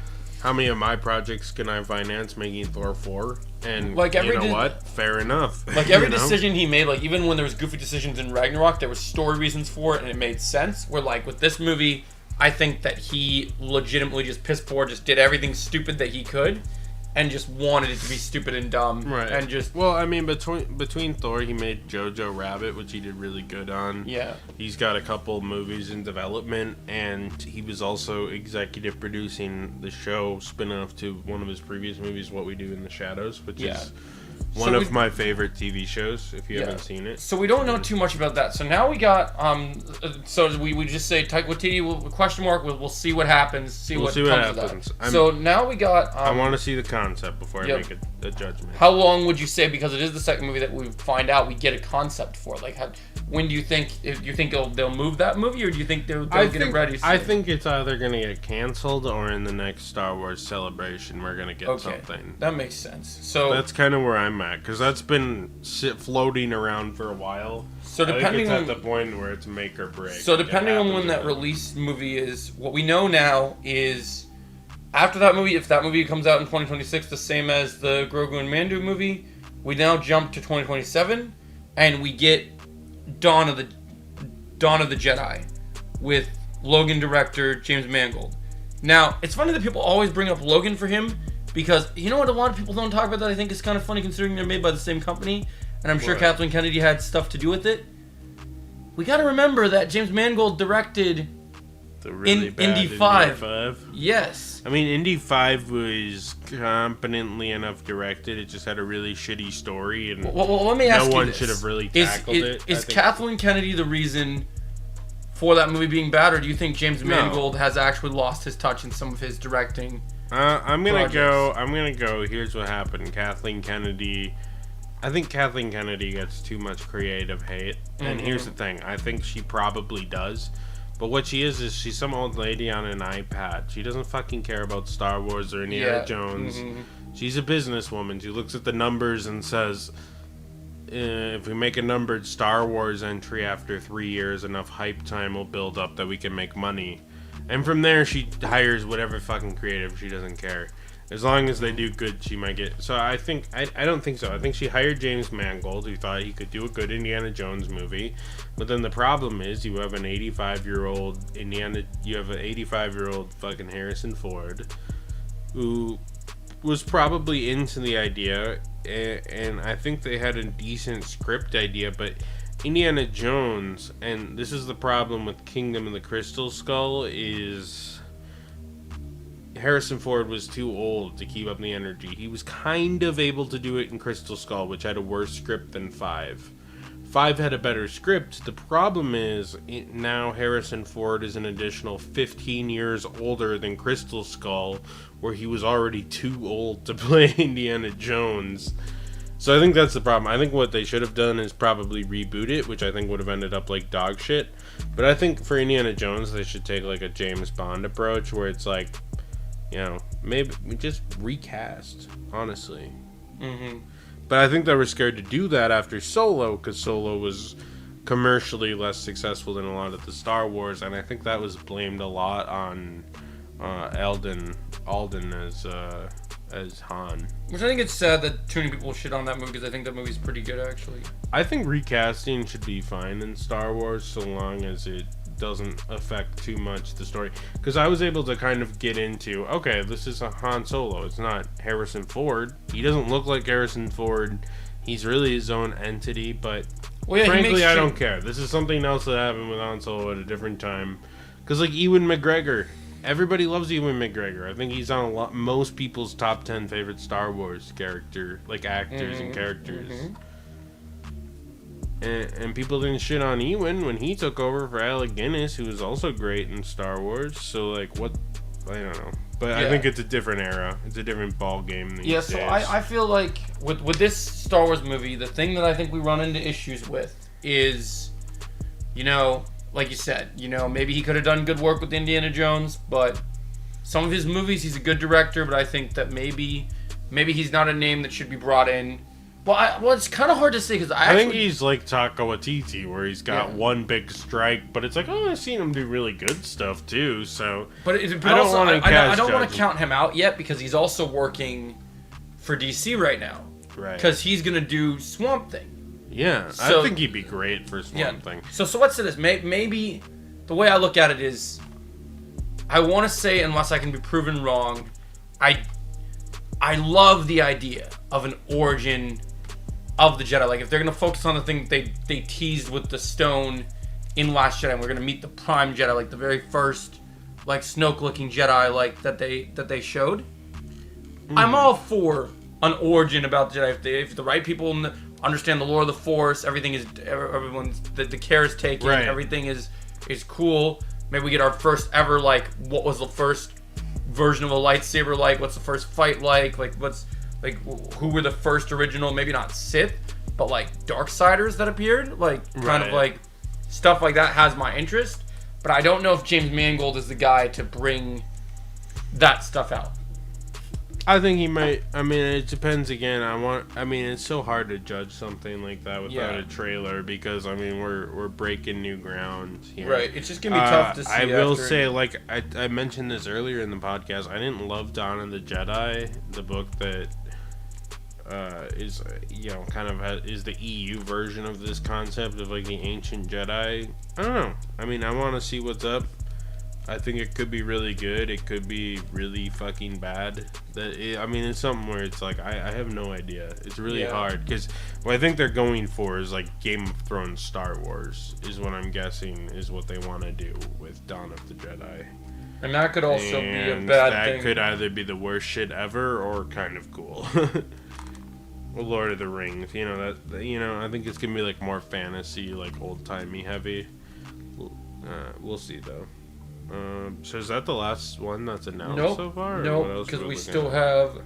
how many of my projects can I finance making Thor 4? And like what? Fair enough. Like every decision he made, like even when there was goofy decisions in Ragnarok, there was story reasons for it, and it made sense. Where like with this movie, I think that he legitimately just piss poor, just did everything stupid that he could. And just wanted it to be stupid and dumb. Right. And just... Well, I mean, between Thor, he made Jojo Rabbit, which he did really good on. Yeah. He's got a couple movies in development, and he was also executive producing the show spin-off to one of his previous movies, What We Do in the Shadows, which is one of my favorite TV shows, if you haven't seen it. So we don't know too much about that. So now we got, so we just say Taika Waititi, question mark, we'll see what happens, we'll see what happens. So now we got... I want to see the concept before I make a judgment. How long would you say, because it is the second movie that we find out we get a concept for? Like, when do you think, they'll move that movie, or do you think they'll get it ready soon? I think it's either going to get canceled, or in the next Star Wars Celebration, we're going to get something. That makes sense. So that's kind of where I'm at, because that's been floating around for a while. So depending on the point where it's make or break. So depending on when that release movie is, what we know now is after that movie, if that movie comes out in 2026, the same as the Grogu and Mando movie, we now jump to 2027, and we get Dawn of the Jedi with Logan director James Mangold. Now, it's funny that people always bring up Logan for him, because you know what a lot of people don't talk about that I think is kind of funny, considering they're made by the same company, and I'm sure Kathleen Kennedy had stuff to do with it. We gotta remember that James Mangold directed The really bad Indy 5. 5. Yes. I mean, Indy 5 was competently enough directed. It just had a really shitty story, and well, let me ask you no one this. should have really tackled it. Is Kathleen Kennedy the reason for that movie being bad, or do you think James Mangold has actually lost his touch in some of his directing? I'm gonna go. Here's what happened. Kathleen Kennedy. I think Kathleen Kennedy gets too much creative hate, and here's the thing. I think she probably does. But what she is she's some old lady on an iPad. She doesn't fucking care about Star Wars or Indiana Jones. She's a businesswoman. She looks at the numbers and says, if we make a numbered Star Wars entry after 3 years, enough hype time will build up that we can make money. And from there, she hires whatever fucking creative. She doesn't care. As long as they do good, she might get... So I think... I don't think so. I think she hired James Mangold, who thought he could do a good Indiana Jones movie. But then the problem is you have an 85-year-old You have an 85-year-old fucking Harrison Ford, who was probably into the idea, and I think they had a decent script idea, but Indiana Jones, and this is the problem with Kingdom of the Crystal Skull, is... Harrison Ford was too old to keep up the energy. He was kind of able to do it in Crystal Skull, which had a worse script than 5. 5 had a better script. The problem is, now Harrison Ford is an additional 15 years older than Crystal Skull, where he was already too old to play Indiana Jones. So I think that's the problem. I think what they should have done is probably reboot it, which I think would have ended up like dog shit. But I think for Indiana Jones, they should take like a James Bond approach, where it's like, you know, maybe we just recast, honestly. But I think they were scared to do that after Solo, because Solo was commercially less successful than a lot of the Star Wars, and I think that was blamed a lot on Alden as Han. Which I think it's sad that too many people shit on that movie, because I think that movie's pretty good, actually. I think recasting should be fine in Star Wars, so long as it doesn't affect too much the story, because I was able to kind of get into, okay, this is a Han Solo, it's not Harrison Ford, he doesn't look like Harrison Ford, he's really his own entity, but frankly I don't care. This is something else that happened with Han Solo at a different time, because like Ewan McGregor, everybody loves Ewan McGregor. I think he's on most people's top 10 favorite Star Wars character, like actors and characters. And people didn't shit on Ewan when he took over for Alec Guinness, who was also great in Star Wars. So, like, what? I don't know. But I think it's a different era. It's a different ball game these days. So I feel like with this Star Wars movie, the thing that I think we run into issues with is, you know, like you said, you know, maybe he could have done good work with Indiana Jones, but some of his movies, he's a good director, but I think that maybe he's not a name that should be brought in. Well, it's kind of hard to say, because I think he's like Taika Waititi, where he's got one big strike, but it's like, oh, I've seen him do really good stuff too. So, but I don't want to count him out yet, because he's also working for DC right now, right? Because he's gonna do Swamp Thing. Yeah, so, I think he'd be great for Swamp Thing. So let's say this. Maybe the way I look at it is, I want to say, unless I can be proven wrong, I love the idea of an origin of the Jedi. Like, if they're gonna focus on the thing they teased with the stone in Last Jedi, and we're gonna meet the Prime Jedi, like the very first, like, Snoke-looking Jedi, like that they showed. I'm all for an origin about the Jedi. If the right people understand the lore of the Force, the care is taken, everything is cool. Maybe we get our first ever, like, what was the first version of a lightsaber like? What's the first fight like? Who were the first original, maybe not Sith, but like Darksiders that appeared? Like, kind of like stuff like that has my interest. But I don't know if James Mangold is the guy to bring that stuff out. I think he might. I mean, it depends again. It's so hard to judge something like that without a trailer, because I mean, we're breaking new ground here. Right. It's just gonna be tough to see. I will say, like I mentioned this earlier in the podcast, I didn't love Dawn of the Jedi, the book that is, you know, kind of is the EU version of this concept of like the ancient Jedi. I don't know. I mean, I want to see what's up. I think it could be really good. It could be really fucking bad. It's something where it's like I have no idea. It's really hard because what I think they're going for is like Game of Thrones, Star Wars is what I'm guessing is what they want to do with Dawn of the Jedi. And that could also be a bad thing. That could either be the worst shit ever or kind of cool. Lord of the Rings, I think it's gonna be like more fantasy, like old timey heavy. We'll see though. So is that the last one that's announced so far? No, because we still have.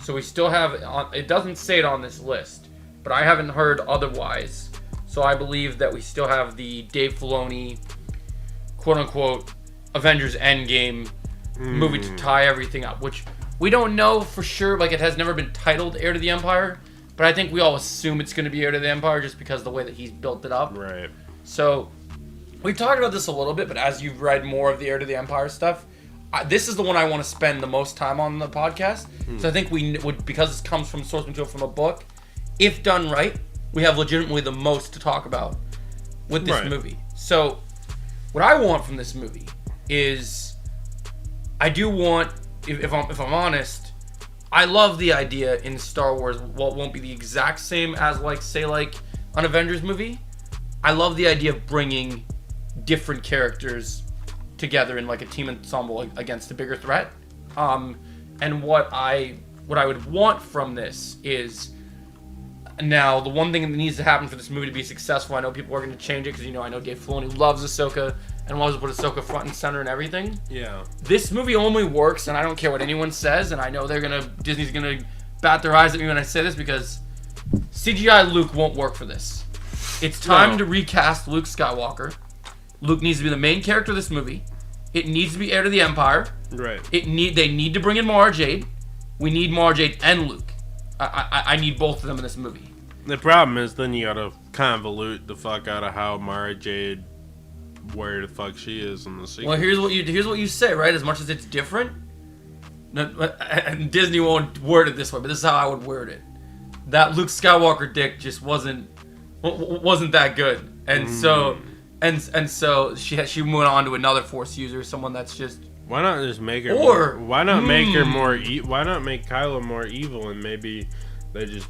So we still have. It doesn't say it on this list, but I haven't heard otherwise. So I believe that we still have the Dave Filoni, quote unquote, Avengers Endgame movie to tie everything up, which we don't know for sure. Like, it has never been titled Heir to the Empire, but I think we all assume it's going to be Heir to the Empire just because of the way that he's built it up. Right. So we've talked about this a little bit, but as you've read more of the Heir to the Empire stuff, this is the one I want to spend the most time on the podcast. So I think we would, because it comes from source material from a book, if done right, we have legitimately the most to talk about with this movie. So what I want from this movie is, I do want, if I'm honest, I love the idea in Star Wars. Well, it won't be the exact same as say an Avengers movie. I love the idea of bringing different characters together in like a team ensemble against a bigger threat. And what I would want from this is, now the one thing that needs to happen for this movie to be successful, I know people are going to change it because I know Dave Filoni loves Ahsoka and loves to put Ahsoka front and center and everything. Yeah. This movie only works, and I don't care what anyone says, and I know Disney's gonna bat their eyes at me when I say this, because CGI Luke won't work for this. It's time to recast Luke Skywalker. Luke needs to be the main character of this movie. It needs to be Heir to the Empire. Right. They need to bring in Mara Jade. We need Mara Jade and Luke. I need both of them in this movie. The problem is then you gotta convolute the fuck out of how Mara Jade, where the fuck she is in the sequel. Well, here's what you say, right? As much as it's different, and Disney won't word it this way, but this is how I would word it. That Luke Skywalker dick just wasn't that good, and so she went on to another Force user, someone that's just. Why not just make her? Why not make her more? Why not make Kylo more evil, and maybe they just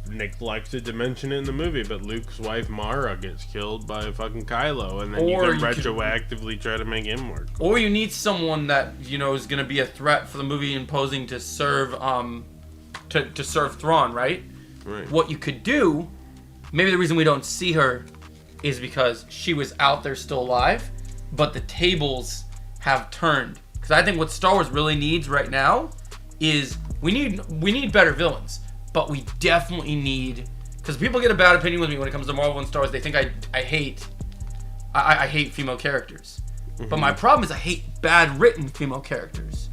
neglected to mention it in the movie, but Luke's wife Mara gets killed by fucking Kylo, and then you can retroactively try to make him more cool. Or you need someone that is going to be a threat for the movie, imposing to serve to serve Thrawn, right? Right. What you could do, maybe the reason we don't see her is because she was out there still alive, but the tables have turned. Because I think what Star Wars really needs right now is we need better villains. But we definitely need, because people get a bad opinion with me when it comes to Marvel and Star Wars. They think I hate female characters. Mm-hmm. But my problem is I hate bad written female characters.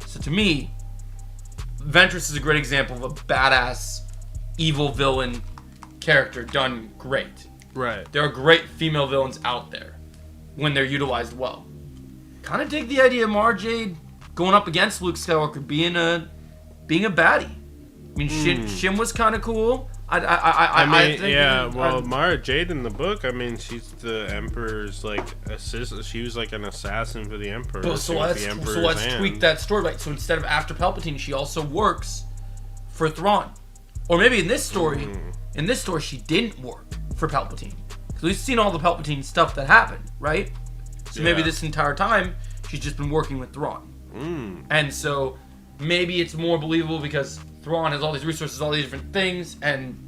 So to me, Ventress is a great example of a badass evil villain character done great. Right. There are great female villains out there when they're utilized well. Kind of dig the idea of Mara Jade going up against Luke Skywalker being a baddie. I mean, Shin was kind of cool. I think Mara Jade in the book, I mean, she's the Emperor's assistant. She was like an assassin for the Emperor. So let's tweak that story. Like, so instead of after Palpatine, she also works for Thrawn. Or maybe in this story, she didn't work for Palpatine. Because we've seen all the Palpatine stuff that happened, right? So maybe this entire time she's just been working with Thrawn. And so maybe it's more believable because Thrawn has all these resources, all these different things, and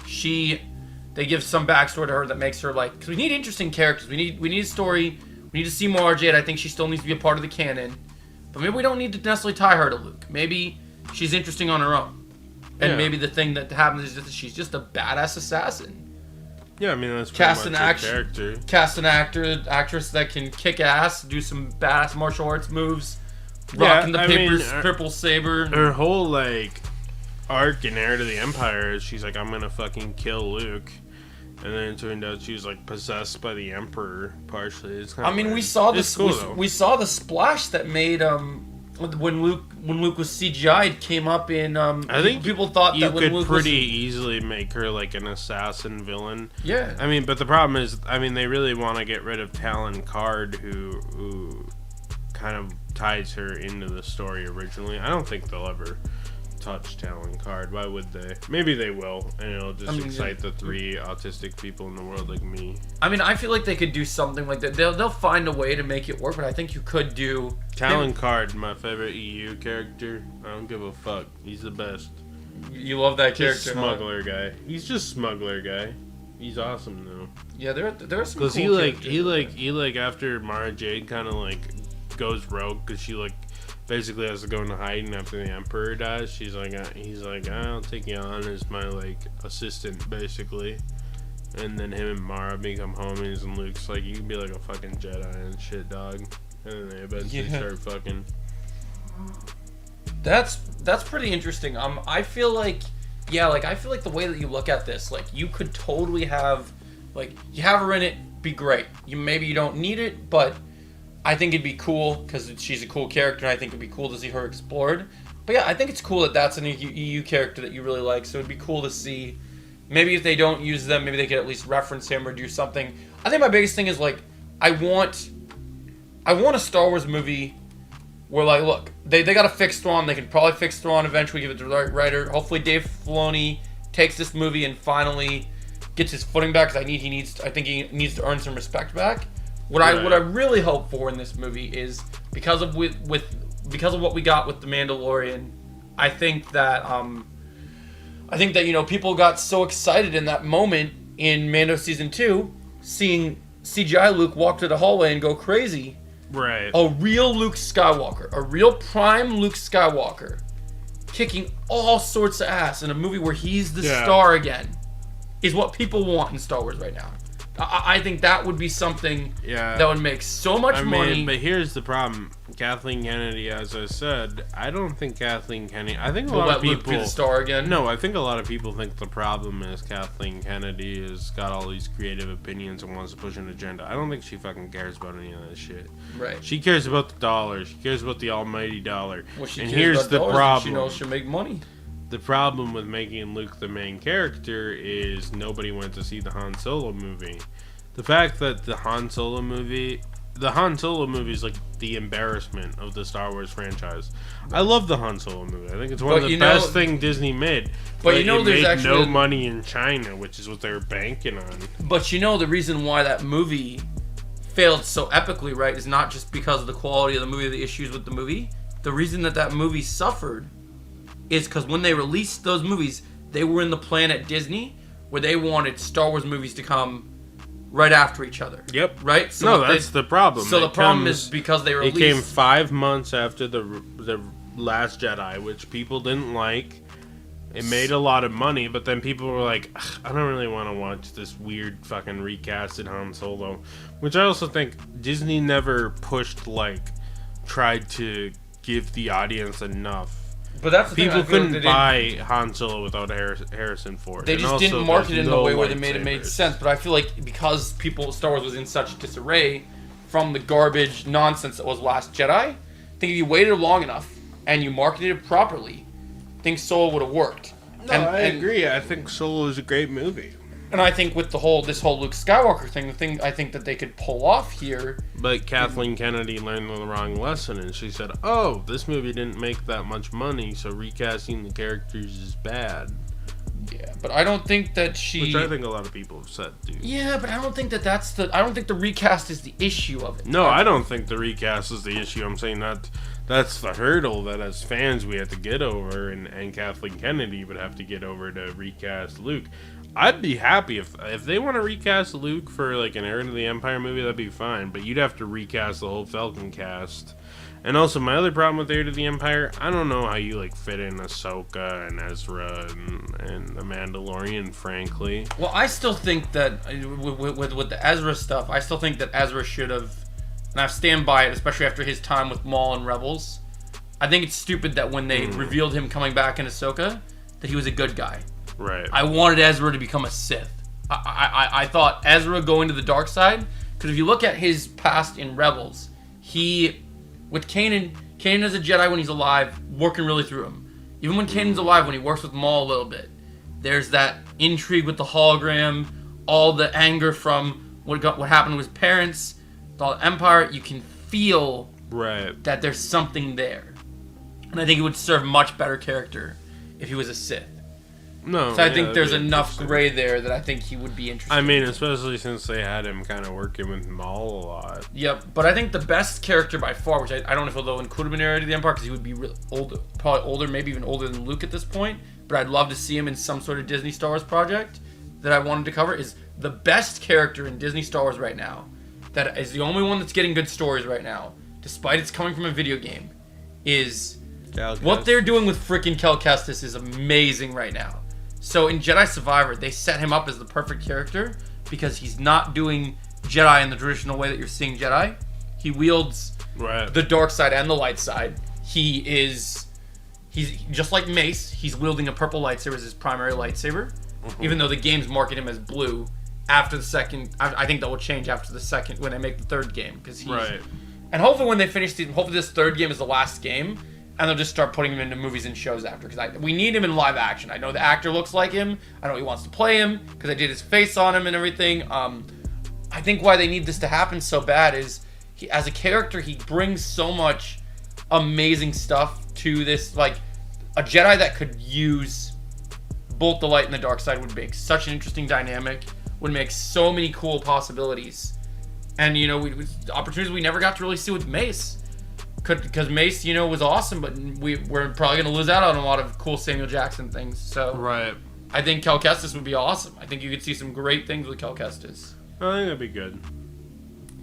they give some backstory to her that makes her because we need interesting characters. We need a story. We need to see Mara Jade. I think she still needs to be a part of the canon, but maybe we don't need to necessarily tie her to Luke. Maybe she's interesting on her own, and maybe the thing that happens is that she's just a badass assassin. Yeah, I mean that's pretty much her character. Cast an actress that can kick ass, do some badass martial arts moves, rocking the purple saber. Her whole arc in Heir to the Empire is she's like, I'm gonna fucking kill Luke, and then it turned out she was possessed by the Emperor partially. It's we saw the splash that made when Luke was CGI, it came up in. I think people thought that when you could Luke pretty easily make her like an assassin villain. Yeah. I mean, but the problem is, I mean, they really want to get rid of Talon Card, who kind of ties her into the story originally. I don't think they'll ever touch Talon Card. Why would they? Maybe they will, and it'll just excite the 3 autistic people in the world like me. I mean, I feel like they could do something like that. They'll find a way to make it work, but I think you could do... Talon Card, my favorite EU character. I don't give a fuck. He's the best. You love that character, just smuggler guy. He's just smuggler guy. He's awesome though. Yeah, there are some cool characters. he like after Mara Jade kind of like goes rogue because she like basically has to go into hiding after the Emperor dies. He's like, I'll take you on as my like assistant basically. And then him and Mara become homies, and Luke's like, you can be like a fucking Jedi and shit, dog. And then they eventually start fucking. That's pretty interesting. I feel like the way that you look at this, like you could totally have, like you have her in it, be great. Maybe you don't need it, but I think it'd be cool because she's a cool character, and I think it'd be cool to see her explored. But yeah, I think it's cool that that's an EU character that you really like. So it'd be cool to see. Maybe if they don't use them, maybe they could at least reference him or do something. I think my biggest thing is like I want a Star Wars movie where like look, they got to fix Thrawn. They can probably fix Thrawn eventually, give it to the right writer. Hopefully Dave Filoni takes this movie and finally gets his footing back because I think he needs to earn some respect back. What I really hope for in this movie is because of what we got with The Mandalorian, I think that you know people got so excited in that moment in Mando season 2, seeing CGI Luke walk to the hallway and go crazy. Right. A real Luke Skywalker, a real prime Luke Skywalker, kicking all sorts of ass in a movie where he's the star again, is what people want in Star Wars right now. I think that would be something that would make so much money. But here's the problem. Kathleen Kennedy, as I said, I don't think Kathleen Kennedy... I think a lot of people... Luke be the star again? No, I think a lot of people think the problem is Kathleen Kennedy has got all these creative opinions and wants to push an agenda. I don't think she fucking cares about any of that shit. Right. She cares about the dollar. She cares about the almighty dollar. Well, she and cares here's about the dollars problem. She knows she'll make money. The problem with making Luke the main character is nobody went to see the Han Solo movie. The fact that the Han Solo movie is like the embarrassment of the Star Wars franchise. I love the Han Solo movie. I think it's one of the best things Disney made. But you know, there's actually no money in China, which is what they were banking on. But you know, the reason why that movie failed so epically, right, is not just because of the quality of the movie, the issues with the movie. The reason that movie suffered is because when they released those movies, they were in the plan at Disney where they wanted Star Wars movies to come right after each other. Yep. Right? So that's the problem. So the problem is because they released... It came 5 months after the Last Jedi, which people didn't like. It made a lot of money, but then people were like, I don't really want to watch this weird fucking recasted Han Solo. Which I also think Disney never tried to give the audience enough. But that's the people thing, couldn't buy Han Solo without Harrison Ford. They just didn't market it in the way where they made sense. But I feel like because Star Wars was in such disarray from the garbage nonsense that was Last Jedi, I think if you waited long enough and you marketed it properly, I think Solo would have worked. No, I agree. I think Solo is a great movie. And I think with this whole Luke Skywalker thing, the thing I think that they could pull off here... But Kathleen Kennedy learned the wrong lesson, and she said, oh, this movie didn't make that much money, so recasting the characters is bad. Yeah, but I don't think that she... Which I think a lot of people have said, dude. Yeah, but I don't think that that's the... I don't think the recast is the issue of it. No, I don't think the recast is the issue. I'm saying that's the hurdle that as fans we have to get over, and Kathleen Kennedy would have to get over to recast Luke. I'd be happy if they want to recast Luke for like an Heir to the Empire movie, that'd be fine. But you'd have to recast the whole Falcon cast. And also, my other problem with Heir to the Empire, I don't know how you like fit in Ahsoka and Ezra and the Mandalorian, frankly. Well, I still think that with the Ezra stuff, I still think that Ezra should have, and I stand by it, especially after his time with Maul and Rebels. I think it's stupid that when they revealed him coming back in Ahsoka, that he was a good guy. Right. I wanted Ezra to become a Sith. I thought Ezra going to the dark side, because if you look at his past in Rebels, with Kanan, Kanan as a Jedi when he's alive, working really through him. Even when Kanan's alive, when he works with Maul a little bit, there's that intrigue with the hologram, all the anger from what happened to his parents, the Empire. You can feel that there's something there. And I think it would serve much better character if he was a Sith. No, so I think there's enough gray there that I think he would be interesting. I mean, especially since they had him kind of working with Maul a lot. Yep, but I think the best character by far, which I don't know if he'll include him in Heir to the Empire because he would be really old, probably older, maybe even older than Luke at this point. But I'd love to see him in some sort of Disney Star Wars project that I wanted to cover. Is the best character in Disney Star Wars right now, that is the only one that's getting good stories right now, despite it's coming from a video game, is what they're doing with freaking Cal Kestis is amazing right now. So in Jedi Survivor, they set him up as the perfect character because he's not doing Jedi in the traditional way that you're seeing Jedi. He wields the dark side and the light side. He's just like Mace. He's wielding a purple lightsaber as his primary lightsaber, even though the games market him as blue. After the second, I think that will change after the second when they make the third game because he's. And hopefully when they finish, hopefully this third game is the last game. And they'll just start putting him into movies and shows after. Because we need him in live action. I know the actor looks like him. I know he wants to play him. Because I did his face on him and everything. I think why they need this to happen so bad is, as a character, he brings so much amazing stuff to this. Like, a Jedi that could use both the light and the dark side would make such an interesting dynamic. Would make so many cool possibilities. And, opportunities we never got to really see with Mace. Because Mace, was awesome, but we're probably going to lose out on a lot of cool Samuel Jackson things. So I think Cal Kestis would be awesome. I think you could see some great things with Cal Kestis. I think that'd be good.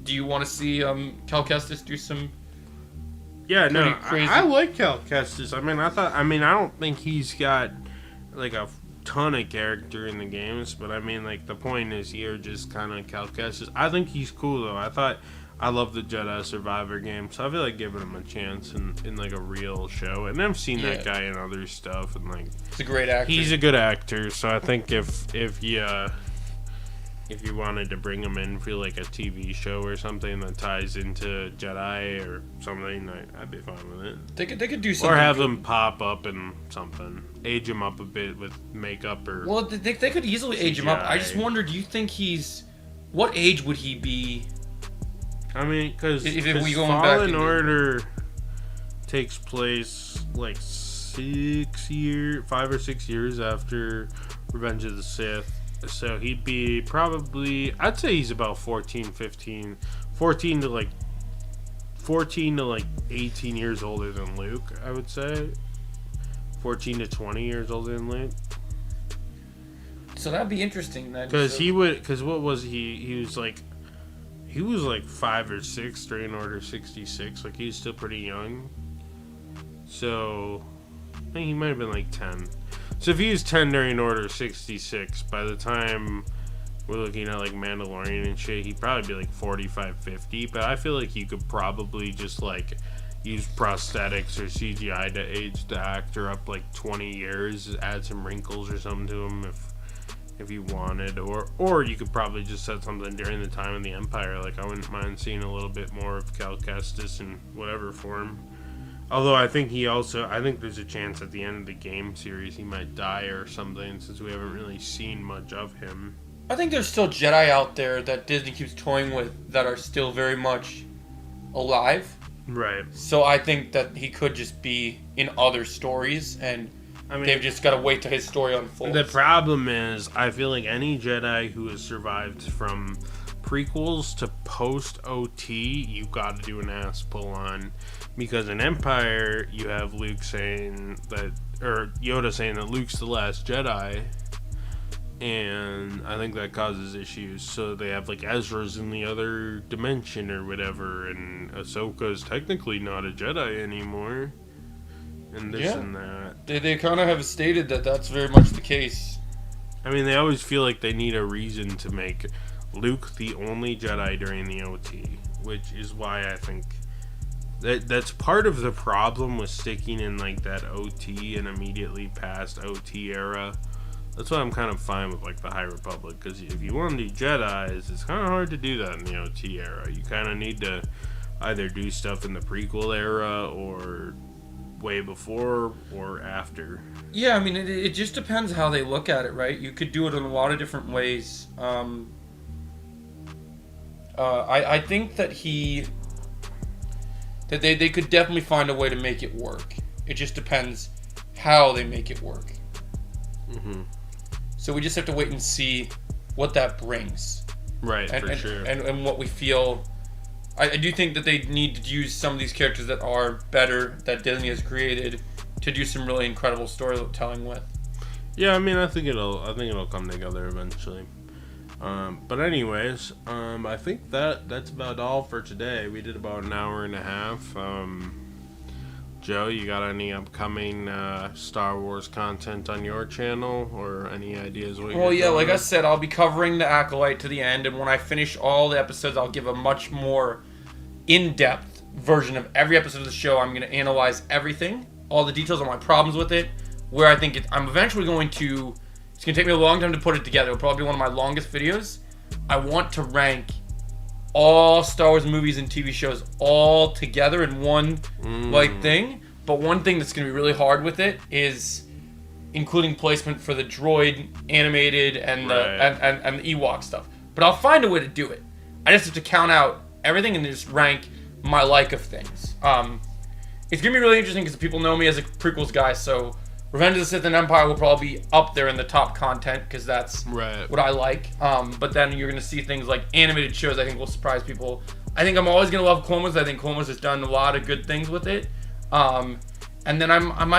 Do you want to see Cal Kestis do some? Yeah, no, crazy? I like Cal Kestis. I don't think he's got like a ton of character in the games, but the point is here just kind of Cal Kestis. I think he's cool though. I love the Jedi Survivor game, so I feel like giving him a chance in like a real show. And I've seen that guy in other stuff, and he's a great actor. He's a good actor, so I think if you wanted to bring him in for like a TV show or something that ties into Jedi or something, I'd be fine with it. They could do something, or have him pop up in something, age him up a bit with makeup or. Well, they could easily age him up. I just wonder, do you think what age would he be? Because Fallen Order takes place like 5 or 6 years after Revenge of the Sith. So he'd be probably, I'd say he's about 14 to 18 years older than Luke, I would say. 14 to 20 years older than Luke. So that'd be interesting then. Because what was he? He was like 5 or 6 during Order 66. Like, he's still pretty young. So, I think he might have been like 10. So, if he was 10 during Order 66, by the time we're looking at like Mandalorian and shit, he'd probably be like 45, 50. But I feel like you could probably just like use prosthetics or CGI to age the actor up like 20 years, add some wrinkles or something to him if you wanted, or you could probably just set something during the time of the Empire. Like, I wouldn't mind seeing a little bit more of Cal Kestis in whatever form. Although I think there's a chance at the end of the game series he might die or something, since we haven't really seen much of him. I think there's still Jedi out there that Disney keeps toying with that are still very much alive. Right. So I think that he could just be in other stories, and they've just got to wait till his story unfolds. The problem is, I feel like any Jedi who has survived from prequels to post-OT, you've got to do an ass pull on. Because in Empire, you have Yoda saying that Luke's the last Jedi. And I think that causes issues. So they have like Ezra's in the other dimension or whatever, and Ahsoka's technically not a Jedi anymore. And this and that. They kind of have stated that that's very much the case. They always feel like they need a reason to make Luke the only Jedi during the OT, which is why I think that's part of the problem with sticking in like that OT and immediately past OT era. That's why I'm kind of fine with like the High Republic, because if you want to do Jedis, it's kind of hard to do that in the OT era. You kind of need to either do stuff in the prequel era or way before or after. Yeah, I mean, it just depends how they look at it, right? You could do it in a lot of different ways. I think that they could definitely find a way to make it work. It just depends how they make it work. Mm-hmm. So we just have to wait and see what that brings. Right, for sure. And what we feel. I do think that they need to use some of these characters that are better, that Disney has created, to do some really incredible storytelling with. Yeah, I mean, I think it'll come together eventually. But anyways, I think that's about all for today. We did about an hour and a half. Joe, you got any upcoming Star Wars content on your channel, or any ideas? Well, yeah, like I said, I'll be covering the Acolyte to the end, and when I finish all the episodes, I'll give a much more in-depth version of every episode of the show. I'm going to analyze everything, all the details on my problems with it, where I think I'm eventually going to... It's going to take me a long time to put it together. It'll probably be one of my longest videos. I want to rank all Star Wars movies and TV shows all together in one thing. But one thing that's going to be really hard with it is including placement for the droid animated and the Ewok stuff. But I'll find a way to do it. I just have to count out everything and just rank my like of things. It's going to be really interesting because people know me as a prequels guy, so Revenge of the Sith and Empire will probably be up there in the top content because that's what I like. But then you're going to see things like animated shows I think will surprise people. I think I'm always going to love Clone Wars. I think Clone Wars has done a lot of good things with it. And then I'm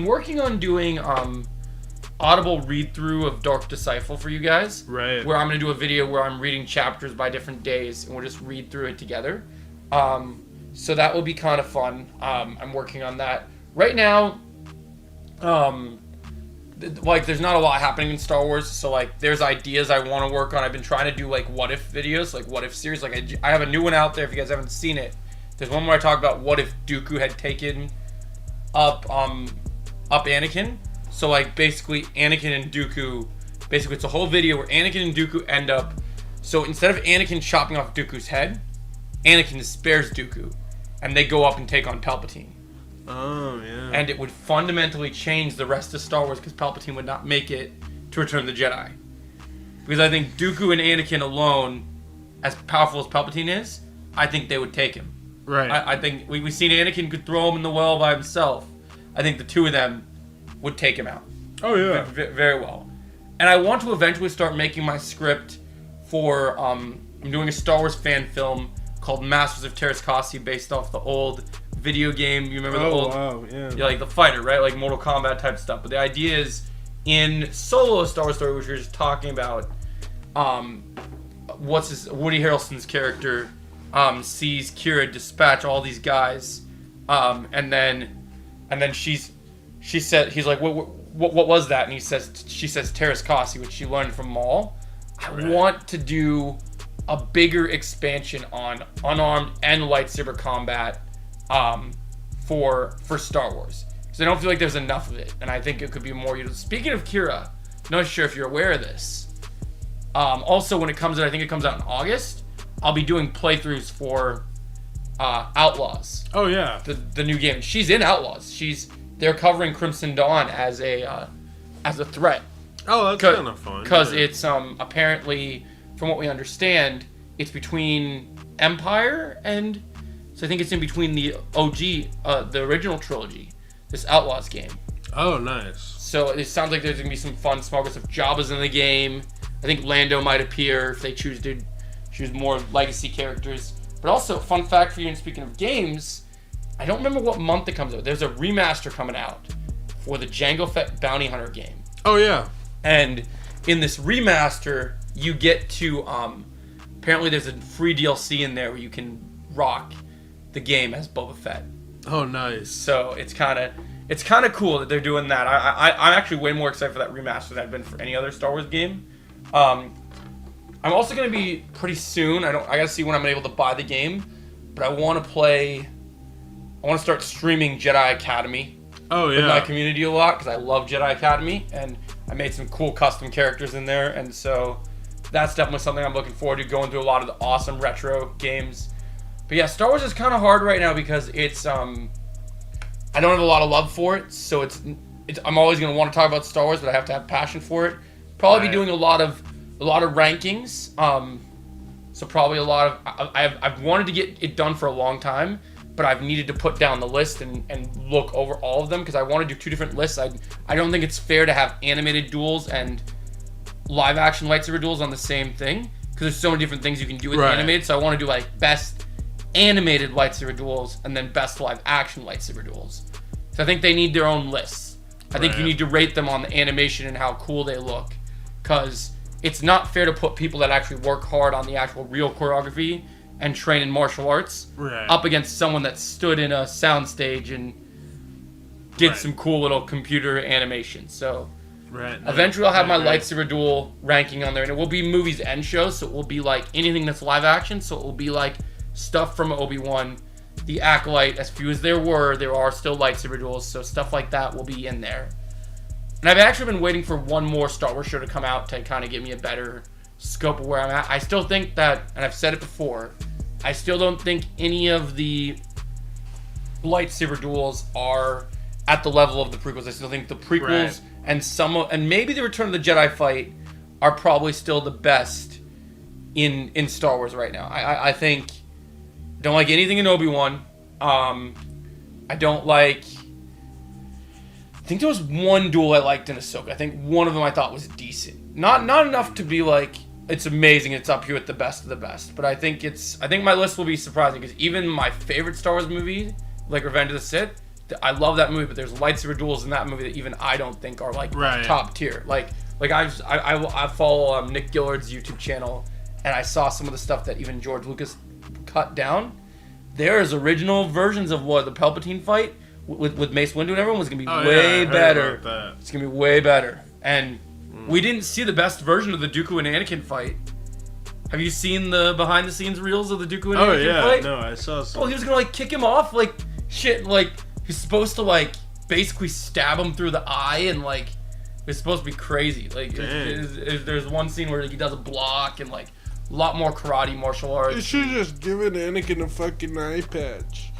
working on doing audible read-through of Dark Disciple for you guys. Right. Where I'm going to do a video where I'm reading chapters by different days and we'll just read through it together. So that will be kind of fun. I'm working on that. Right now, there's not a lot happening in Star Wars, so, there's ideas I want to work on. I've been trying to do, what-if videos, what-if series. I have a new one out there if you guys haven't seen it. There's one where I talk about what if Dooku had taken up Anakin. So, basically, Anakin and Dooku... Basically, it's a whole video where Anakin and Dooku end up... So, instead of Anakin chopping off Dooku's head, Anakin spares Dooku, and they go up and take on Palpatine. Oh, yeah. And it would fundamentally change the rest of Star Wars because Palpatine would not make it to Return of the Jedi. Because I think Dooku and Anakin alone, as powerful as Palpatine is, I think they would take him. Right. I think we've seen Anakin could throw him in the well by himself. I think the two of them would take him out. Oh, yeah. Very well. And I want to eventually start making my script for... I'm doing a Star Wars fan film called Masters of Teräs Käsi based off the old... video game. You remember the old... Oh, wow, yeah. Yeah, the fighter, right? Mortal Kombat type stuff. But the idea is, in Solo, Star Wars story, which we were just talking about, Woody Harrelson's character sees Kira dispatch all these guys, and then she said, he's like, what was that? And she says Teräs Käsi, which she learned from Maul. I want to do a bigger expansion on unarmed and lightsaber combat for Star Wars, because I don't feel like there's enough of it, and I think it could be more. Speaking of Kira, not sure if you're aware of this. Also, when it comes out, I think it comes out in August. I'll be doing playthroughs for Outlaws. Oh yeah, the new game. She's in Outlaws. They're covering Crimson Dawn as a threat. Oh, that's kind of fun. Because it's apparently, from what we understand, it's between Empire and. So I think it's in between the OG, the original trilogy, this Outlaws game. Oh, nice. So it sounds like there's going to be some fun, small stuff. Jabba's in the game. I think Lando might appear if they choose to choose more legacy characters. But also, fun fact for you, and speaking of games, I don't remember what month it comes out. There's a remaster coming out for the Jango Fett Bounty Hunter game. Oh, yeah. And in this remaster, you get to, apparently there's a free DLC in there where you can rock the game as Boba Fett. Oh, nice. So it's kind of cool that they're doing that. I'm actually way more excited for that remaster than I've been for any other Star Wars game. I'm also going to be pretty soon. I got to see when I'm able to buy the game, but I want to start streaming Jedi Academy. Oh, yeah. With my community a lot because I love Jedi Academy, and I made some cool custom characters in there, and so that's definitely something I'm looking forward to, going through a lot of the awesome retro games. But yeah, Star Wars is kind of hard right now because it's I don't have a lot of love for it, so it's I'm always gonna want to talk about Star Wars, but I have to have passion for it. Probably be doing a lot of rankings. So probably a lot of I've wanted to get it done for a long time, but I've needed to put down the list and look over all of them because I want to do 2 different lists. I don't think it's fair to have animated duels and live action lightsaber duels on the same thing because there's so many different things you can do with animated. So I want to do like best animated lightsaber duels and then best live action lightsaber duels. So I think they need their own lists. I think you need to rate them on the animation and how cool they look, because it's not fair to put people that actually work hard on the actual real choreography and train in martial arts up against someone that stood in a soundstage and did some cool little computer animation. So eventually I'll have my lightsaber duel ranking on there, and it will be movies and shows, so it will be like anything that's live action. So it will be like stuff from Obi-Wan, The Acolyte, as few as there are still lightsaber duels, so stuff like that will be in there. And I've actually been waiting for one more Star Wars show to come out to kind of give me a better scope of where I'm at. I still think that, and I've said it before, I still don't think any of the lightsaber duels are at the level of the prequels. I still think the prequels and maybe the Return of the Jedi fight are probably still the best in Star Wars right now. I think don't like anything in Obi-Wan. I don't like. I think there was one duel I liked in Ahsoka. I think one of them I thought was decent. Not enough to be like it's amazing. It's up here with the best of the best. But I think my list will be surprising because even my favorite Star Wars movie, like Revenge of the Sith, I love that movie. But there's lightsaber duels in that movie that even I don't think are like top tier. Like I follow Nick Gillard's YouTube channel, and I saw some of the stuff that even George Lucas cut down. There's original versions of the Palpatine fight with Mace Windu and everyone was gonna be way better. It's gonna be way better. And we didn't see the best version of the Dooku and Anakin fight. Have you seen the behind the scenes reels of the Dooku and Anakin fight? No, I saw some. Oh, he was gonna like kick him off like shit. Like he's supposed to like basically stab him through the eye and like it's supposed to be crazy. Like there's one scene where he does a block and like a lot more karate martial arts. You should just given Anakin a fucking eye patch.